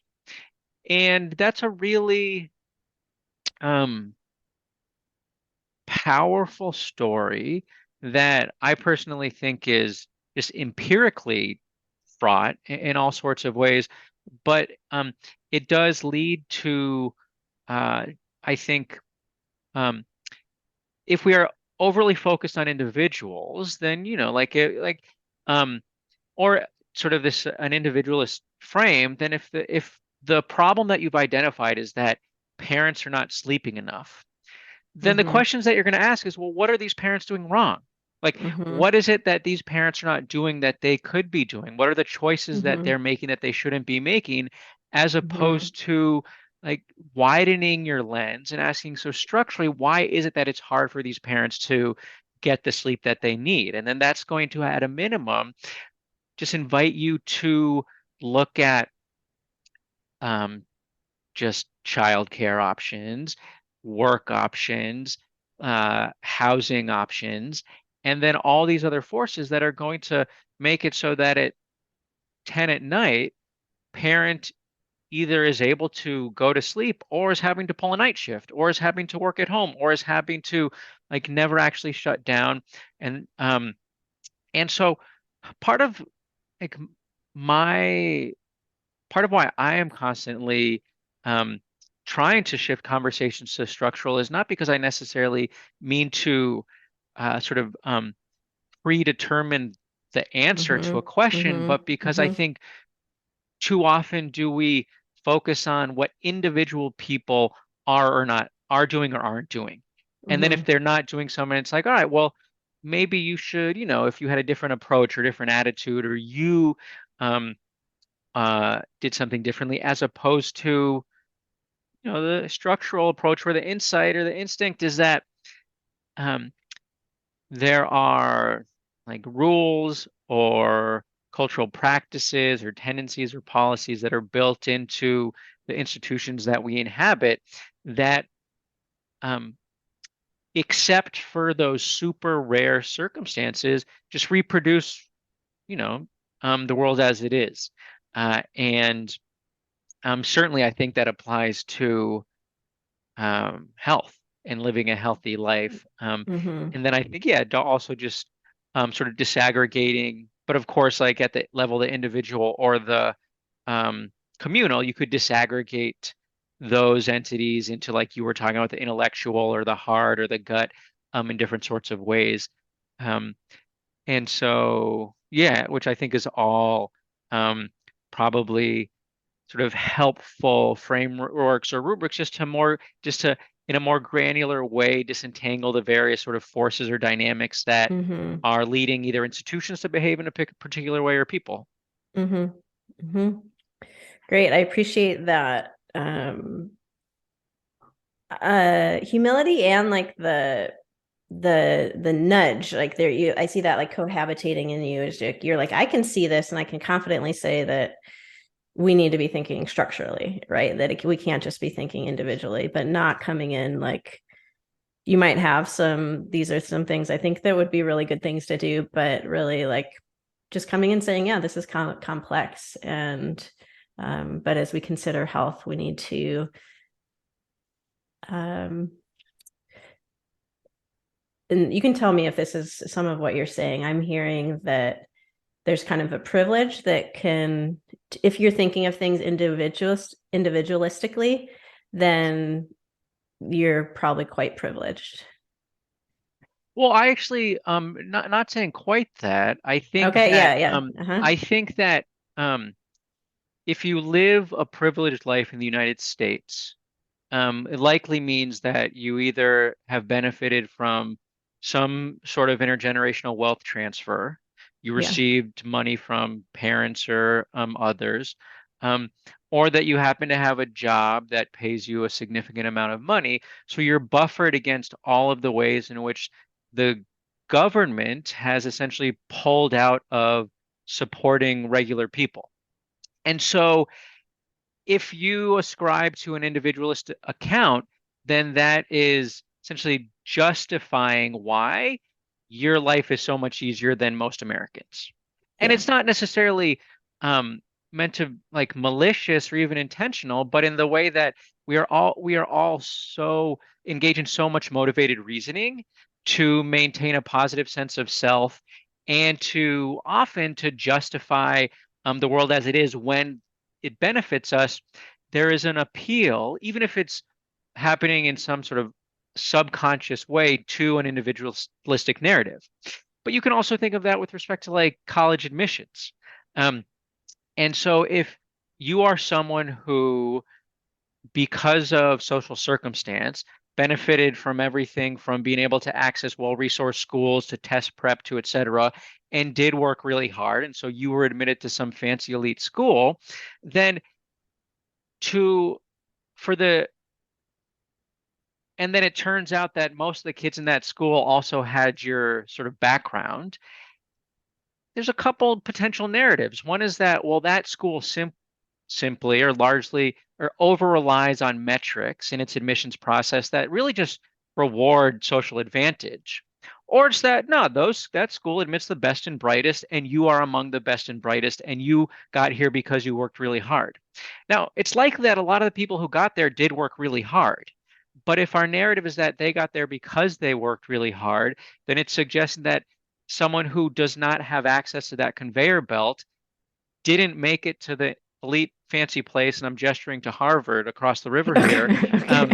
And that's a really um, powerful story that I personally think is just empirically fraught in all sorts of ways. But it does lead to, I think, um, if we are overly focused on individuals, then, um, or sort of this an individualist frame, then if the problem that you've identified is that parents are not sleeping enough, then the Mm-hmm. questions that you're going to ask is, well, what are these parents doing wrong? Like, Mm-hmm. what is it that these parents are not doing that they could be doing? What are the choices that Mm-hmm. they're making that they shouldn't be making, as Mm-hmm. opposed to like widening your lens and asking, so structurally, why is it that it's hard for these parents to get the sleep that they need? And then that's going to, at a minimum, just invite you to look at um, just childcare options, work options, housing options, and then all these other forces that are going to make it so that at 10 at night, parent either is able to go to sleep or is having to pull a night shift or is having to work at home or is having to like never actually shut down. And so part of like my part of why I am constantly um, trying to shift conversations to structural is not because I necessarily mean to sort of predetermine the answer to a Mm-hmm. question, but Mm-hmm. because I think too often do we focus on what individual people are doing or aren't doing. And then if Mm-hmm. they're not doing something, it's like, all right, well, maybe you should, if you had a different approach or different attitude, or you um, did something differently, as opposed to, the structural approach where the insight or the instinct is that um, there are like rules or cultural practices or tendencies or policies that are built into the institutions that we inhabit that, um, except for those super rare circumstances, just reproduce, you know, the world as it is. And certainly, I think that applies to health and living a healthy life. Mm-hmm. And then I think, yeah, also just sort of disaggregating, but of course, like at the level of the individual or the um, communal, you could disaggregate those entities into, like you were talking about, the intellectual or the heart or the gut in different sorts of ways. Um, and so, yeah, which I think is all probably sort of helpful frameworks or rubrics just to in a more granular way disentangle the various sort of forces or dynamics that Mm-hmm. are leading either institutions to behave in a particular way or people. Mm-hmm. Mm-hmm. Great. I appreciate that. Humility and like the nudge, like there you I see that like cohabitating in you is you're like, I can see this and I can confidently say that we need to be thinking structurally, right? That we can't just be thinking individually, but not coming in like you might have these are some things I think that would be really good things to do, but really like just coming in saying, yeah, this is complex. And, but as we consider health, we need to, um, and you can tell me if this is some of what you're saying. I'm hearing that there's kind of a privilege that can, if you're thinking of things individualistically, then you're probably quite privileged. Well, I actually not saying quite that. Okay, yeah, yeah. Uh-huh. I think that if you live a privileged life in the United States, it likely means that you either have benefited from some sort of intergenerational wealth transfer, you Yeah. received money from parents or others, um, or that you happen to have a job that pays you a significant amount of money. So you're buffered against all of the ways in which the government has essentially pulled out of supporting regular people. And so if you ascribe to an individualist account, then that is essentially justifying why your life is so much easier than most Americans. And Yeah. it's not necessarily um, meant to like malicious or even intentional, but in the way that we are all so engaged in so much motivated reasoning to maintain a positive sense of self and to often to justify the world as it is when it benefits us. There is an appeal, even if it's happening in some sort of subconscious way to an individualistic narrative. But you can also think of that with respect to like college admissions. Um, and so if you are someone who, because of social circumstance, benefited from everything from being able to access well-resourced schools to test prep to et cetera, and did work really hard, and so you were admitted to some fancy elite school, then to for the and then it turns out that most of the kids in that school also had your sort of background. There's a couple potential narratives. One is that, well, that school simply or largely or over relies on metrics in its admissions process that really just reward social advantage. Or it's that no, that school admits the best and brightest, and you are among the best and brightest, and you got here because you worked really hard. Now, it's likely that a lot of the people who got there did work really hard. But if our narrative is that they got there because they worked really hard, then it's suggesting that someone who does not have access to that conveyor belt didn't make it to the elite fancy place, and I'm gesturing to Harvard across the river here, Okay. um,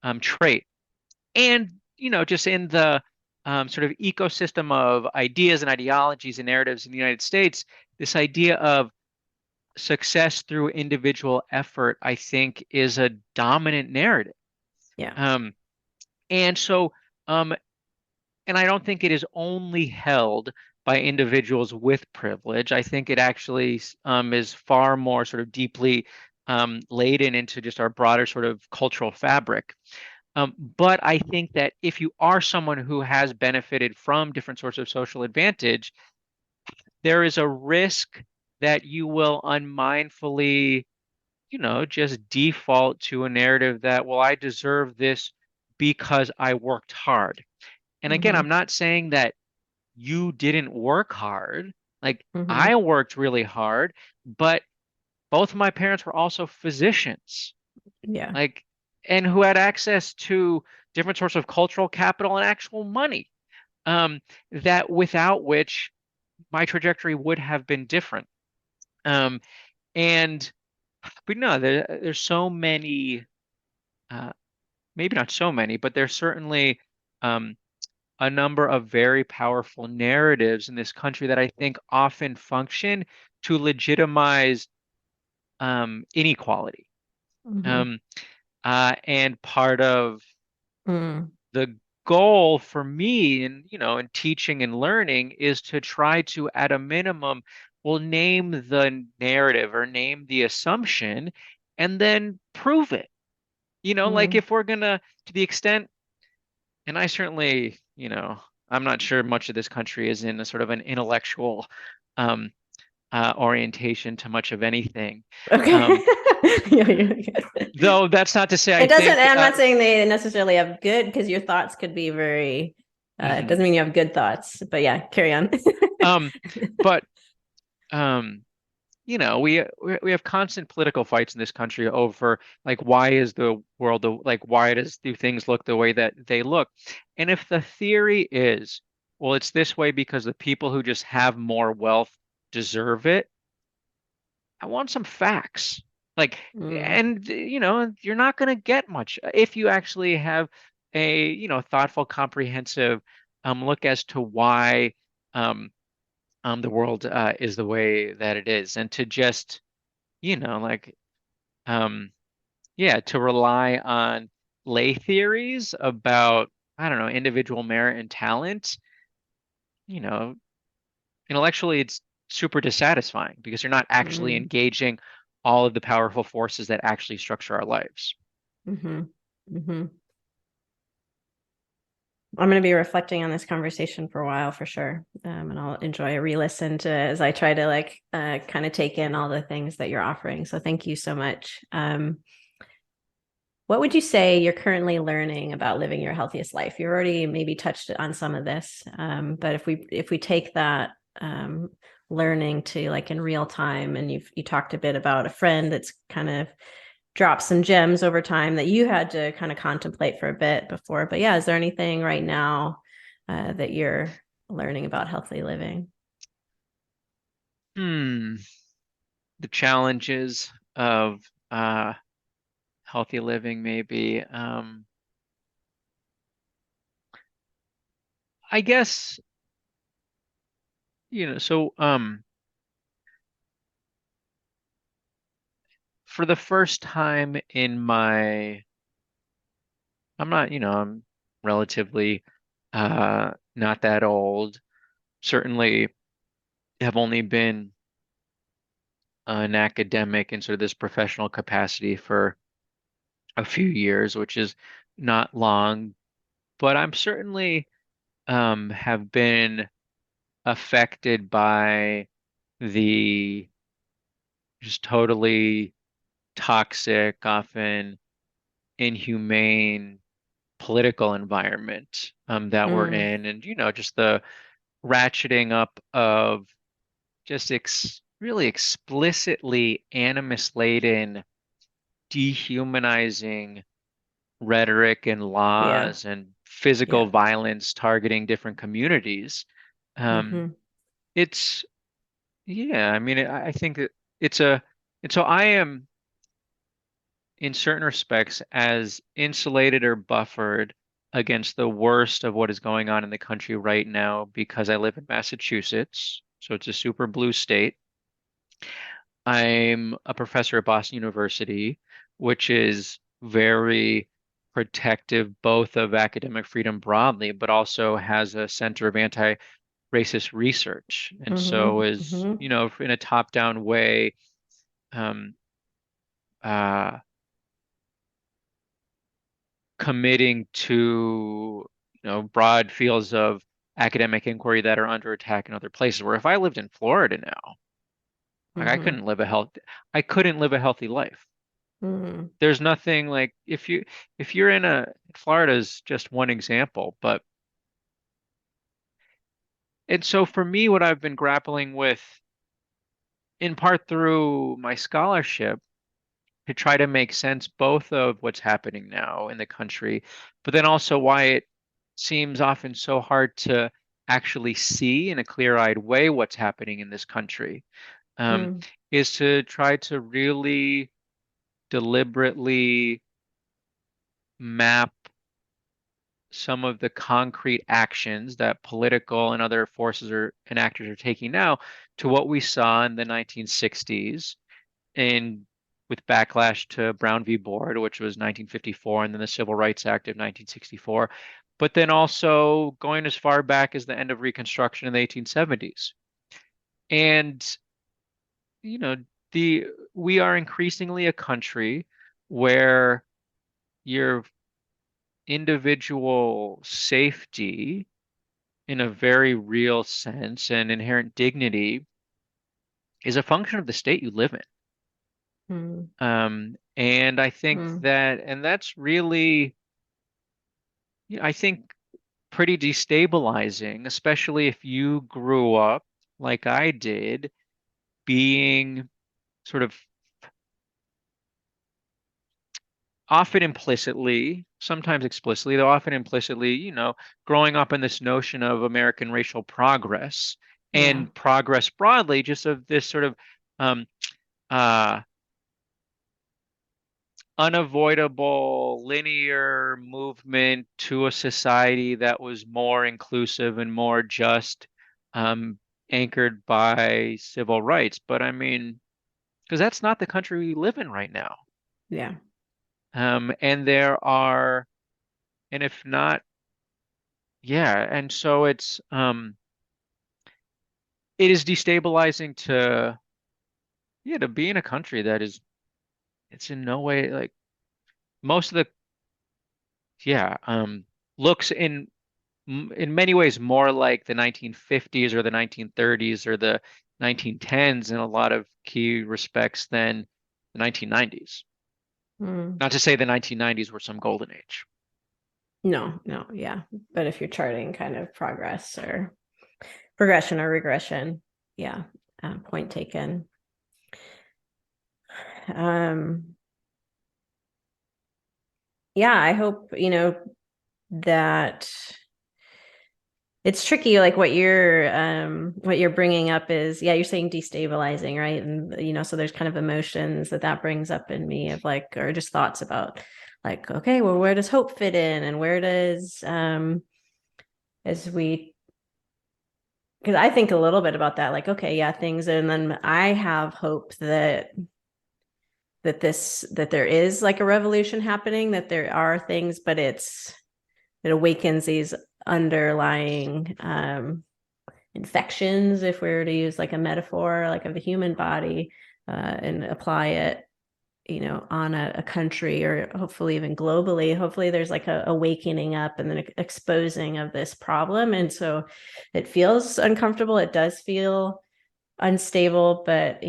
Okay. trait. And, just in the sort of ecosystem of ideas and ideologies and narratives in the United States, this idea of success through individual effort, I think, is a dominant narrative. Yeah. Um, and so, um, and I don't think it is only held by individuals with privilege. I think it actually is far more sort of deeply laden into just our broader sort of cultural fabric. But I think that if you are someone who has benefited from different sorts of social advantage, there is a risk that you will unmindfully, just default to a narrative that, well, I deserve this because I worked hard. And again, Hmm. I'm not saying that you didn't work hard. Like Hmm. I worked really hard, but both of my parents were also physicians, Yeah. like, and who had access to different sorts of cultural capital and actual money, that without which my trajectory would have been different. Um, and but no, there's so many, uh, maybe not so many, but there's certainly um, a number of very powerful narratives in this country that I think often function to legitimize inequality. Hmm. Um, and part of Mm. the goal for me in teaching and learning is to try to, at a minimum, will name the narrative or name the assumption and then prove it. Like Mm. if we're gonna, to the extent, and I certainly, I'm not sure much of this country is in a sort of an intellectual um, orientation to much of anything. Okay. Um, Yeah, you're good. though that's not to say I It doesn't, think, I'm not saying they necessarily have good, because your thoughts could be very, it mhm. doesn't mean you have good thoughts, but yeah, carry on. um, but um, we have constant political fights in this country over like why is the world like why do things look the way that they look? And if the theory is, well, it's this way because the people who just have more wealth deserve it, I want some facts. Like, Mm. and you're not going to get much if you actually have a, thoughtful, comprehensive look as to why um, the world is the way that it is, and to just, like, um, yeah, to rely on lay theories about, I don't know, individual merit and talent, you know, intellectually, it's super dissatisfying because you're not actually Mm. engaging all of the powerful forces that actually structure our lives. Hmm. Hmm. I'm going to be reflecting on this conversation for a while for sure. And I'll enjoy a re-listen to as I try to like kind of take in all the things that you're offering. So thank you so much. What would you say you're currently learning about living your healthiest life? You already maybe touched on some of this, but if we take that learning to like in real time, and you talked a bit about a friend that's kind of dropped some gems over time that you had to kind of contemplate for a bit before. But yeah, is there anything right now that you're learning about healthy living? Hmm. The challenges of uh, healthy living, maybe. I guess, so for the first time in I'm not, I'm relatively not that old. Certainly have only been an academic in sort of this professional capacity for a few years, which is not long, but I'm certainly have been affected by the just totally toxic, often inhumane political environment that we're Mm, in, and just the ratcheting up of just really explicitly animus-laden, dehumanizing rhetoric and yeah. laws and physical Yeah. violence targeting different communities. Um, Hmm. it's Yeah, I mean, I think that it's a, and so I am in certain respects as insulated or buffered against the worst of what is going on in the country right now because I live in Massachusetts. So it's a super blue state. I'm a professor at Boston University, which is very protective both of academic freedom broadly, but also has a center of anti-racist research. And so Hmm. is, Hmm. in a top-down way, um, uh, committing to, broad fields of academic inquiry that are under attack in other places. Where if I lived in Florida now, like Hmm. I couldn't live a healthy life. Hmm. There's nothing like if you're in Florida is just one example, but and so for me, what I've been grappling with in part through my scholarship to try to make sense both of what's happening now in the country, but then also why it seems often so hard to actually see in a clear-eyed way what's happening in this country, um, Mm, is to try to really deliberately map some of the concrete actions that political and other forces and actors are taking now to what we saw in the 1960s and with backlash to Brown v. Board, which was 1954, and then the Civil Rights Act of 1964, but then also going as far back as the end of Reconstruction in the 1870s. And, you know, the we are increasingly a country where your individual safety in a very real sense and inherent dignity is a function of the state you live in. mm, And I think mm, and that's really, I think, pretty destabilizing, especially if you grew up like I did, being sort of often implicitly, sometimes explicitly, though often implicitly, growing up in this notion of American racial progress yeah. and progress broadly, just of this sort of um, uh, unavoidable linear movement to a society that was more inclusive and more just, um, anchored by civil rights. But I mean, because that's not the country we live in right now. Yeah. And there are, and if not, yeah, and so it is destabilizing to, yeah, to be in a country that it's in no way like most of the, yeah, looks in many ways more like the 1950s or the 1930s or the 1910s in a lot of key respects than the 1990s. Mm. Not to say the 1990s were some golden age. No, no, yeah. But if you're charting kind of progress or progression or regression, yeah, point taken. Um, yeah, I hope, that it's tricky. Like what you're bringing up is, yeah, you're saying destabilizing, right? And so there's kind of emotions that brings up in me of like, or just thoughts about like, okay, well, where does hope fit in, and where does as we because I think a little bit about that, like, okay, yeah, things, and then I have hope that there is like a revolution happening, that there are things, but it awakens these underlying infections, if we were to use like a metaphor, like of the human body, and apply it, on a country, or hopefully even globally. Hopefully there's like a awakening up and then exposing of this problem. And so it feels uncomfortable. It does feel unstable, but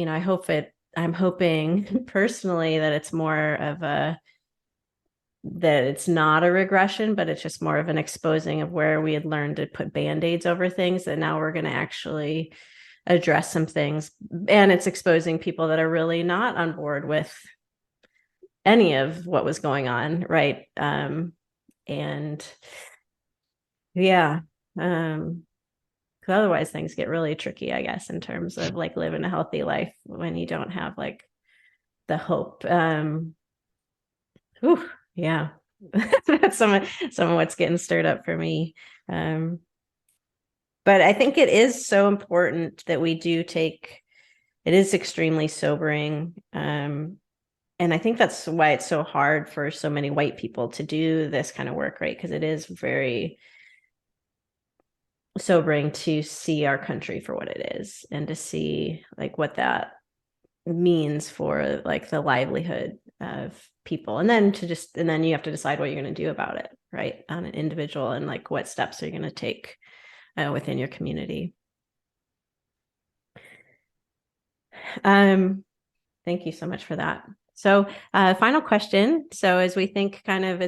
I'm hoping personally that it's more of that it's not a regression, but it's just more of an exposing of where we had learned to put band-aids over things, that now we're going to actually address some things. And it's exposing people that are really not on board with any of what was going on, right? And yeah, 'cause otherwise things get really tricky, I guess, in terms of like living a healthy life when you don't have like the hope. Whew, yeah. That's some of what's getting stirred up for me. Um, but I think it is so important that we do take it is extremely sobering. And I think that's why it's so hard for so many white people to do this kind of work, right? Because it is very sobering to see our country for what it is, and to see like what that means for like the livelihood of people, and then you have to decide what you're going to do about it, right, on an individual, and like what steps are you going to take within your community. um Thank you so much for that. So, final question. So, as we think kind of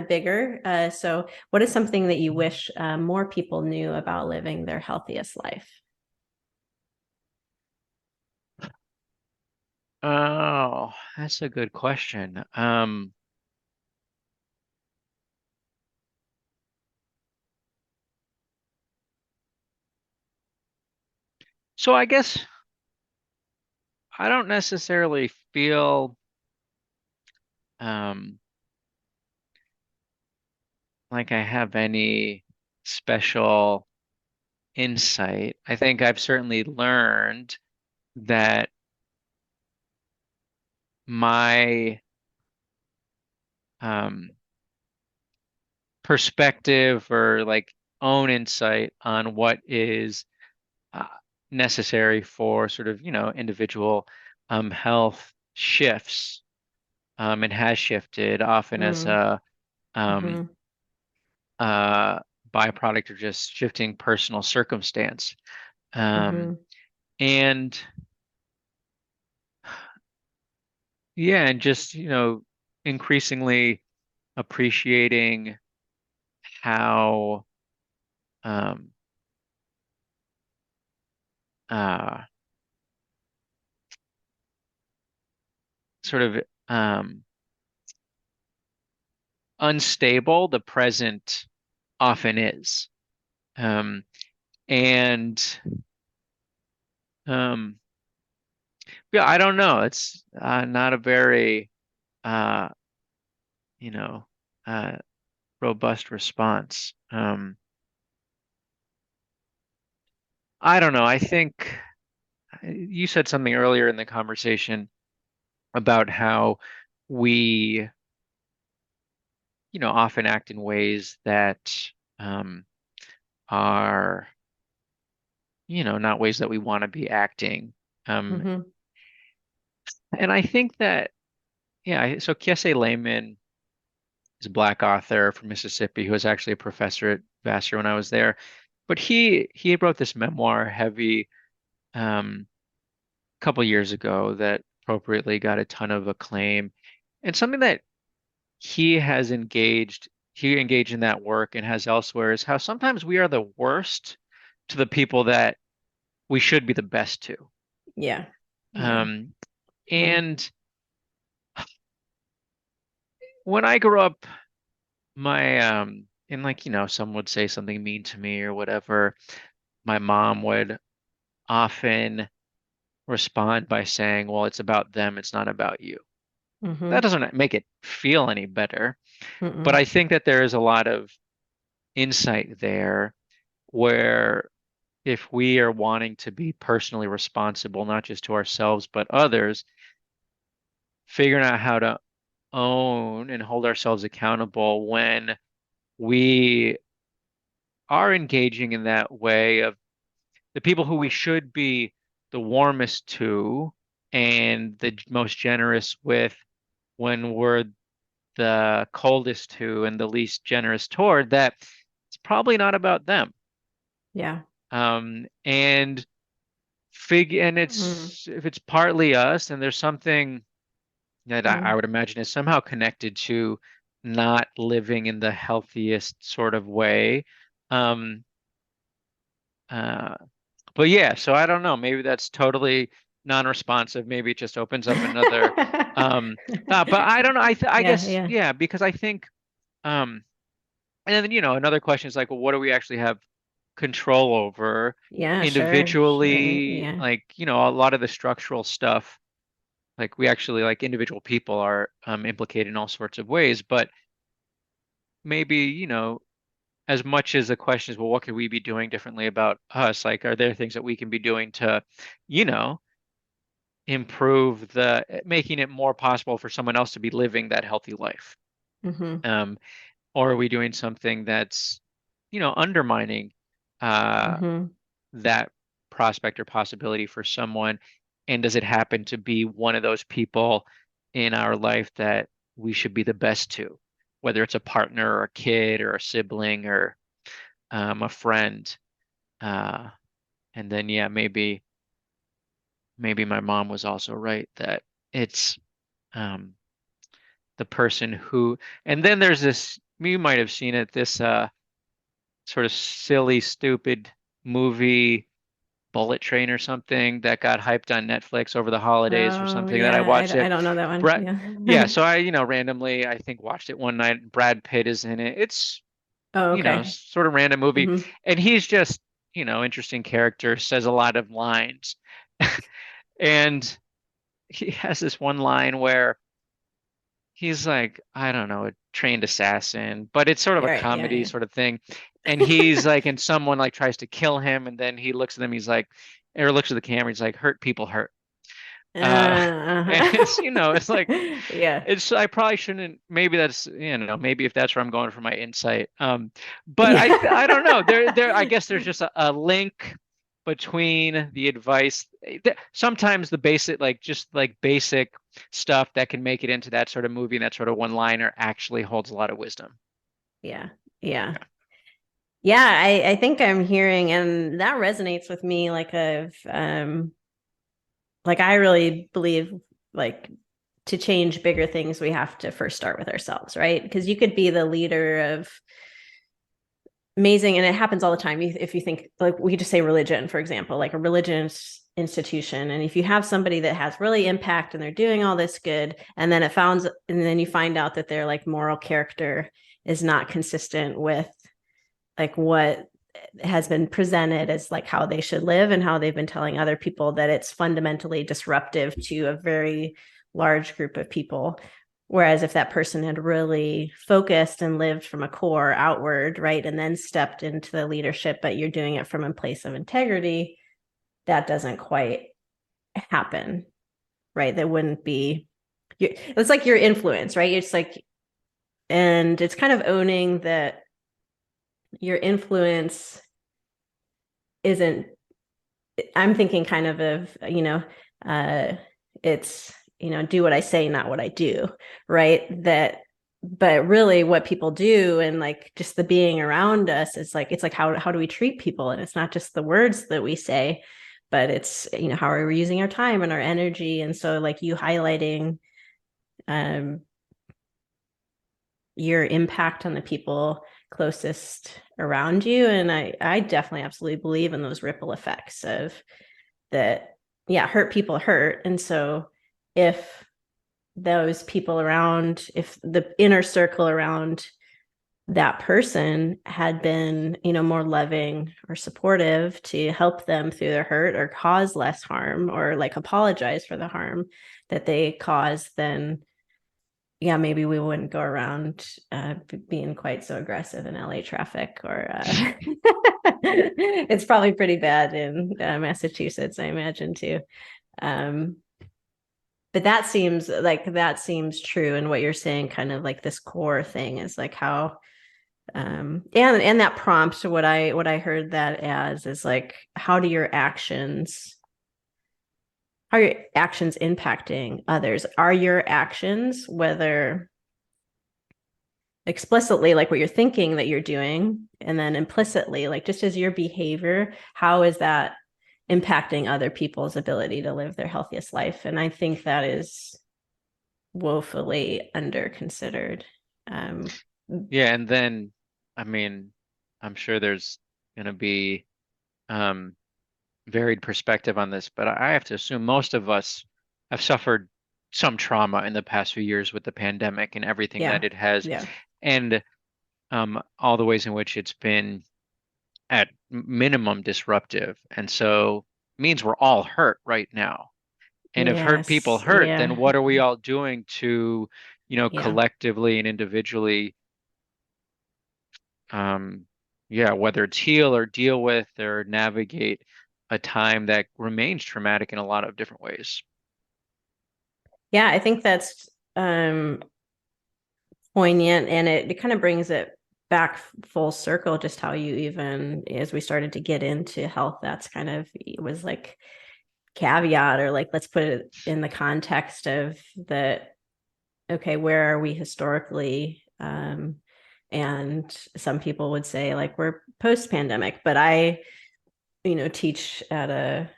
bigger, so what is something that you wish more people knew about living their healthiest life? Oh, that's a good question. So I guess I don't necessarily feel um, like I have any special insight. I think I've certainly learned that my um, perspective or like own insight on what is uh, necessary for sort of, individual health shifts, and has shifted often as Mm, a um, mm-hmm, uh, byproduct of just shifting personal circumstance. Um, mm-hmm, and yeah, and just, increasingly appreciating how um, uh, sort of unstable the present often is. Um, and um, yeah, I don't know. It's not a very uh, you know, uh, robust response. I don't know. I think you said something earlier in the conversation about how we, often act in ways that um, are, not ways that we want to be acting. Um, mm-hmm, and I think that, yeah, so Kiese Layman is a Black author from Mississippi who was actually a professor at Vassar when I was there. But he wrote this memoir, Heavy, a couple years ago that appropriately got a ton of acclaim. And something that he engaged in that work and has elsewhere is how sometimes we are the worst to the people that we should be the best to. yeah, yeah, Um, mm-hmm, and when I grew up, my and like, someone would say something mean to me or whatever, my mom would often respond by saying, well, it's about them, it's not about you. That Mm-hmm. doesn't make it feel any better. But Mm-mm. I think that there is a lot of insight there where if we are wanting to be personally responsible, not just to ourselves, but others, figuring out how to own and hold ourselves accountable when we are engaging in that way of the people who we should be the warmest to and the most generous with when we're the coldest to and the least generous toward, that it's probably not about them. Yeah. And Mm-hmm. it's if it's partly us, and there's something that I would imagine is somehow connected to not living in the healthiest sort of way. Um, uh, but yeah, so I don't know. Maybe that's totally non-responsive. Maybe it just opens up another thought. But I don't know. I Yeah, guess yeah. yeah, because I think um, and then another question is like, well, what do we actually have control over Yeah, sure. Sure. individually? Yeah. Like, a lot of the structural stuff, like we actually like individual people are implicated in all sorts of ways, but maybe, as much as the question is, well, what could we be doing differently about us? Like, are there things that we can be doing to, you know, improve making it more possible for someone else to be living that healthy life? Mm-hmm. Um, or are we doing something that's, undermining uh, Mm-hmm. that prospect or possibility for someone? And does it happen to be one of those people in our life that we should be the best to, whether it's a partner or a kid or a sibling or a friend? Uh, and then, yeah, maybe my mom was also right that it's um, the person who, and then there's this, you might have seen it, this sort of silly, stupid movie, Bullet Train or something that got hyped on Netflix over the holidays or Oh, something that I yeah. watched I it. don't know that one. Brad, yeah, Yeah. so I, randomly, I think watched it one night. Brad Pitt is in it. It's, Oh, okay. sort of random movie. Mm-hmm. And he's just, interesting character, says a lot of lines. And he has this one line where he's like, I don't know, a trained assassin, but it's sort of a Right. Yeah. comedy Yeah. sort of thing. And he's like, and someone like tries to kill him, and then he looks at them, he's like, or looks at the camera, he's like, hurt people hurt. Uh, and it's, it's like, Yeah. I probably shouldn't, maybe that's, maybe if that's where I'm going for my insight. But I don't know. I Yeah. guess there's just a link between the advice. Sometimes the basic, like just like basic stuff that can make it into that sort of movie and that sort of one-liner actually holds a lot of wisdom. Yeah. Yeah. Yeah. Yeah, I think I'm hearing, and that resonates with me like I really believe like to change bigger things, we have to first start with ourselves, right? Because you could be the leader of amazing, and it happens all the time. If you think like we could just say religion, for example, like a religious institution, and if you have somebody that has really impact and they're doing all this good, and then you find out that their like moral character is not consistent with like what has been presented as like how they should live and how they've been telling other people, that it's fundamentally disruptive to a very large group of people. Whereas if that person had really focused and lived from a core outward, right, and then stepped into the leadership, but you're doing it from a place of integrity, that doesn't quite happen, right? That wouldn't be, it's like your influence, right? It's like, and it's kind of owning that your influence isn't, I'm thinking kind of, uh, it's, do what I say, not what I do, right? That, but really what people do and like just the being around us is like, it's like, how do we treat people? And it's not just the words that we say, but it's, how are we using our time and our energy? And so like you highlighting, um, your impact on the people closest around you. And I definitely absolutely believe in those ripple effects of that. Yeah, hurt people hurt. And so if those people around, if the inner circle around that person had been, more loving or supportive to help them through their hurt or cause less harm or like apologize for the harm that they caused, then yeah, maybe we wouldn't go around being quite so aggressive in LA traffic or it's probably pretty bad in Massachusetts, I imagine too. Um, but that seems true. And what you're saying, kind of like this core thing is like how and that prompt, what I heard that as is like, how are your actions impacting others? Are your actions, whether explicitly like what you're thinking that you're doing, and then implicitly like just as your behavior, how is that impacting other people's ability to live their healthiest life? And I think that is woefully under considered. um Yeah, and then I mean, I'm sure there's going to be um, varied perspective on this, but I have to assume most of us have suffered some trauma in the past few years with the pandemic and everything yeah, that it has, yeah, and all the ways in which it's been at minimum disruptive. And so means we're all hurt right now. And if hurt people yes, hurt, then yeah, what are we all doing to, yeah. collectively and individually, um, yeah, whether it's heal or deal with or navigate a time that remains traumatic in a lot of different ways. Yeah, I think that's poignant, and it kind of brings it back full circle, just how you, even as we started to get into health, that's kind of, it was like caveat, or like let's put it in the context of that. Okay, where are we historically? And some people would say like we're post pandemic, but I teach at a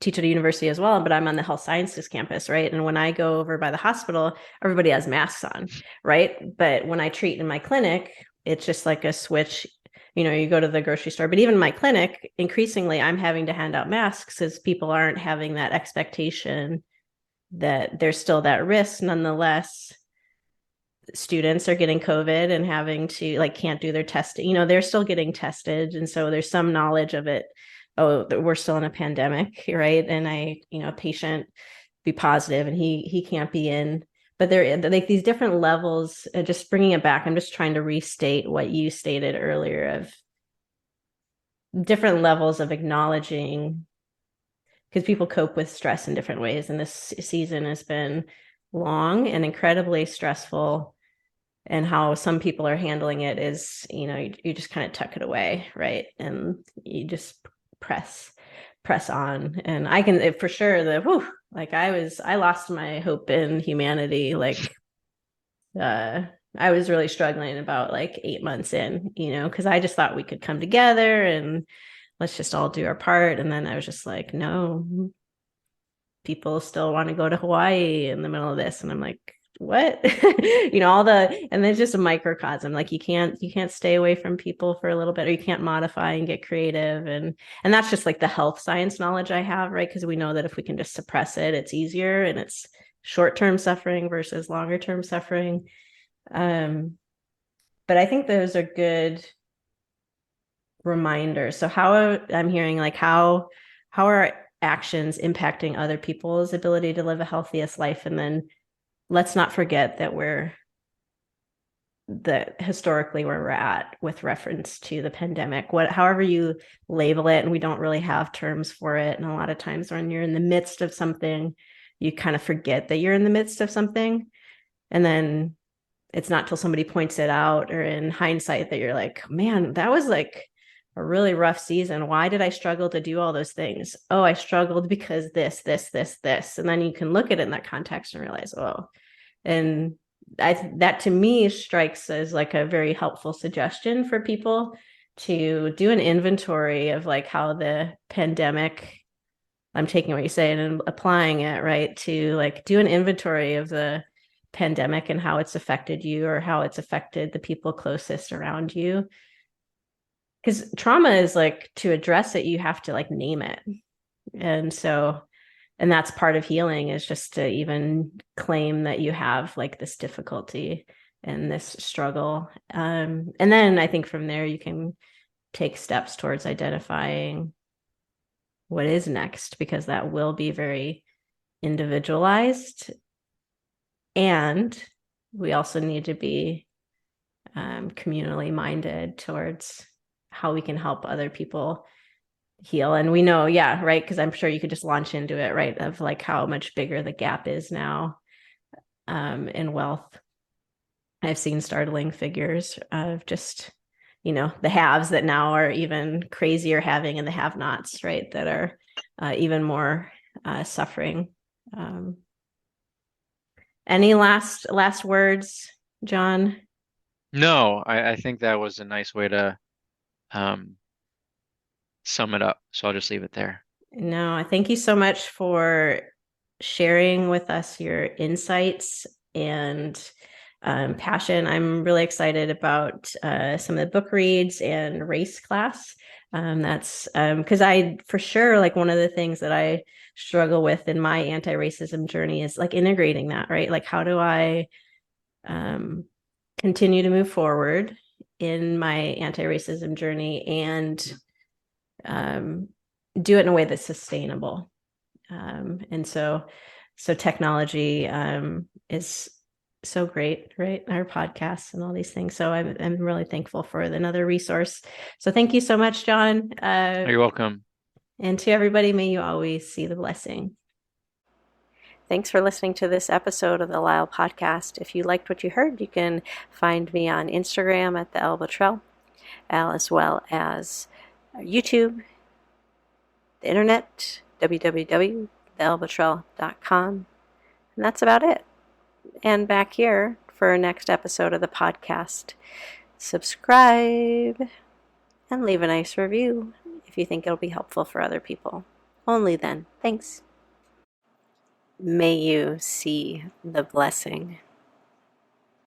university as well, but I'm on the health sciences campus, right? And when I go over by the hospital, everybody has masks on, right? But when I treat in my clinic, it's just like a switch. You go to the grocery store, but even my clinic, increasingly, I'm having to hand out masks as people aren't having that expectation that there's still that risk. Nonetheless, students are getting COVID and having to like can't do their testing. They're still getting tested, and so there's some knowledge of it. Oh, we're still in a pandemic, right? And a patient be positive, and he can't be in. But there, like these different levels. Just bringing it back, I'm just trying to restate what you stated earlier of different levels of acknowledging, because people cope with stress in different ways, and this season has been long and incredibly stressful, and how some people are handling it is you just kind of tuck it away, right? And you just press on. And I can for sure like I lost my hope in humanity, like I was really struggling about like 8 months in, because I just thought we could come together and let's just all do our part. And then I was just like, no, people still want to go to Hawaii in the middle of this. And I'm like, what? And there's just a microcosm. Like you can't stay away from people for a little bit, or you can't modify and get creative. And that's just like the health science knowledge I have, right? Because we know that if we can just suppress it, it's easier, and it's short-term suffering versus longer-term suffering. But I think those are good reminders. So how I'm hearing like how are actions impacting other people's ability to live a healthiest life? And then let's not forget that historically where we're at with reference to the pandemic, however you label it, and we don't really have terms for it. And a lot of times when you're in the midst of something, you kind of forget that you're in the midst of something. And then it's not till somebody points it out or in hindsight that you're like, man, that was like a really rough season. Why did I struggle to do all those things? Oh, I struggled because this. And then you can look at it in that context and realize, oh, and that to me strikes as like a very helpful suggestion for people to do an inventory of like how the pandemic, I'm taking what you say and applying it, right? To like do an inventory of the pandemic and how it's affected you, or how it's affected the people closest around you. Because trauma is like, to address it, you have to like name it. And so, and that's part of healing, is just to even claim that you have like this difficulty in this struggle. And then I think from there you can take steps towards identifying what is next, because that will be very individualized. And we also need to be communally minded towards how we can help other people heal. And we know, yeah, right, because I'm sure you could just launch into it, right, of like how much bigger the gap is now in wealth. I've seen startling figures of just, the haves that now are even crazier having, and the have-nots, right, that are even more suffering. Any last words, John? No, I think that was a nice way to um, sum it up. So I'll just leave it there. No, I thank you so much for sharing with us your insights and passion. I'm really excited about some of the book reads and race class. That's because for sure, like one of the things that I struggle with in my anti-racism journey is like integrating that, right? Like, how do I continue to move forward in my anti-racism journey and do it in a way that's sustainable? And so technology is so great, right? Our podcasts and all these things. So I'm really thankful for another resource. So thank you so much, John. You're welcome. And to everybody, may you always see the blessing. Thanks for listening to this episode of the LYHL podcast. If you liked what you heard, you can find me on Instagram at the Elle Bottrell, as well as YouTube, the internet, www.thellebottrell.com. And that's about it. And back here for our next episode of the podcast. Subscribe and leave a nice review if you think it'll be helpful for other people. Only then. Thanks. May you see the blessing.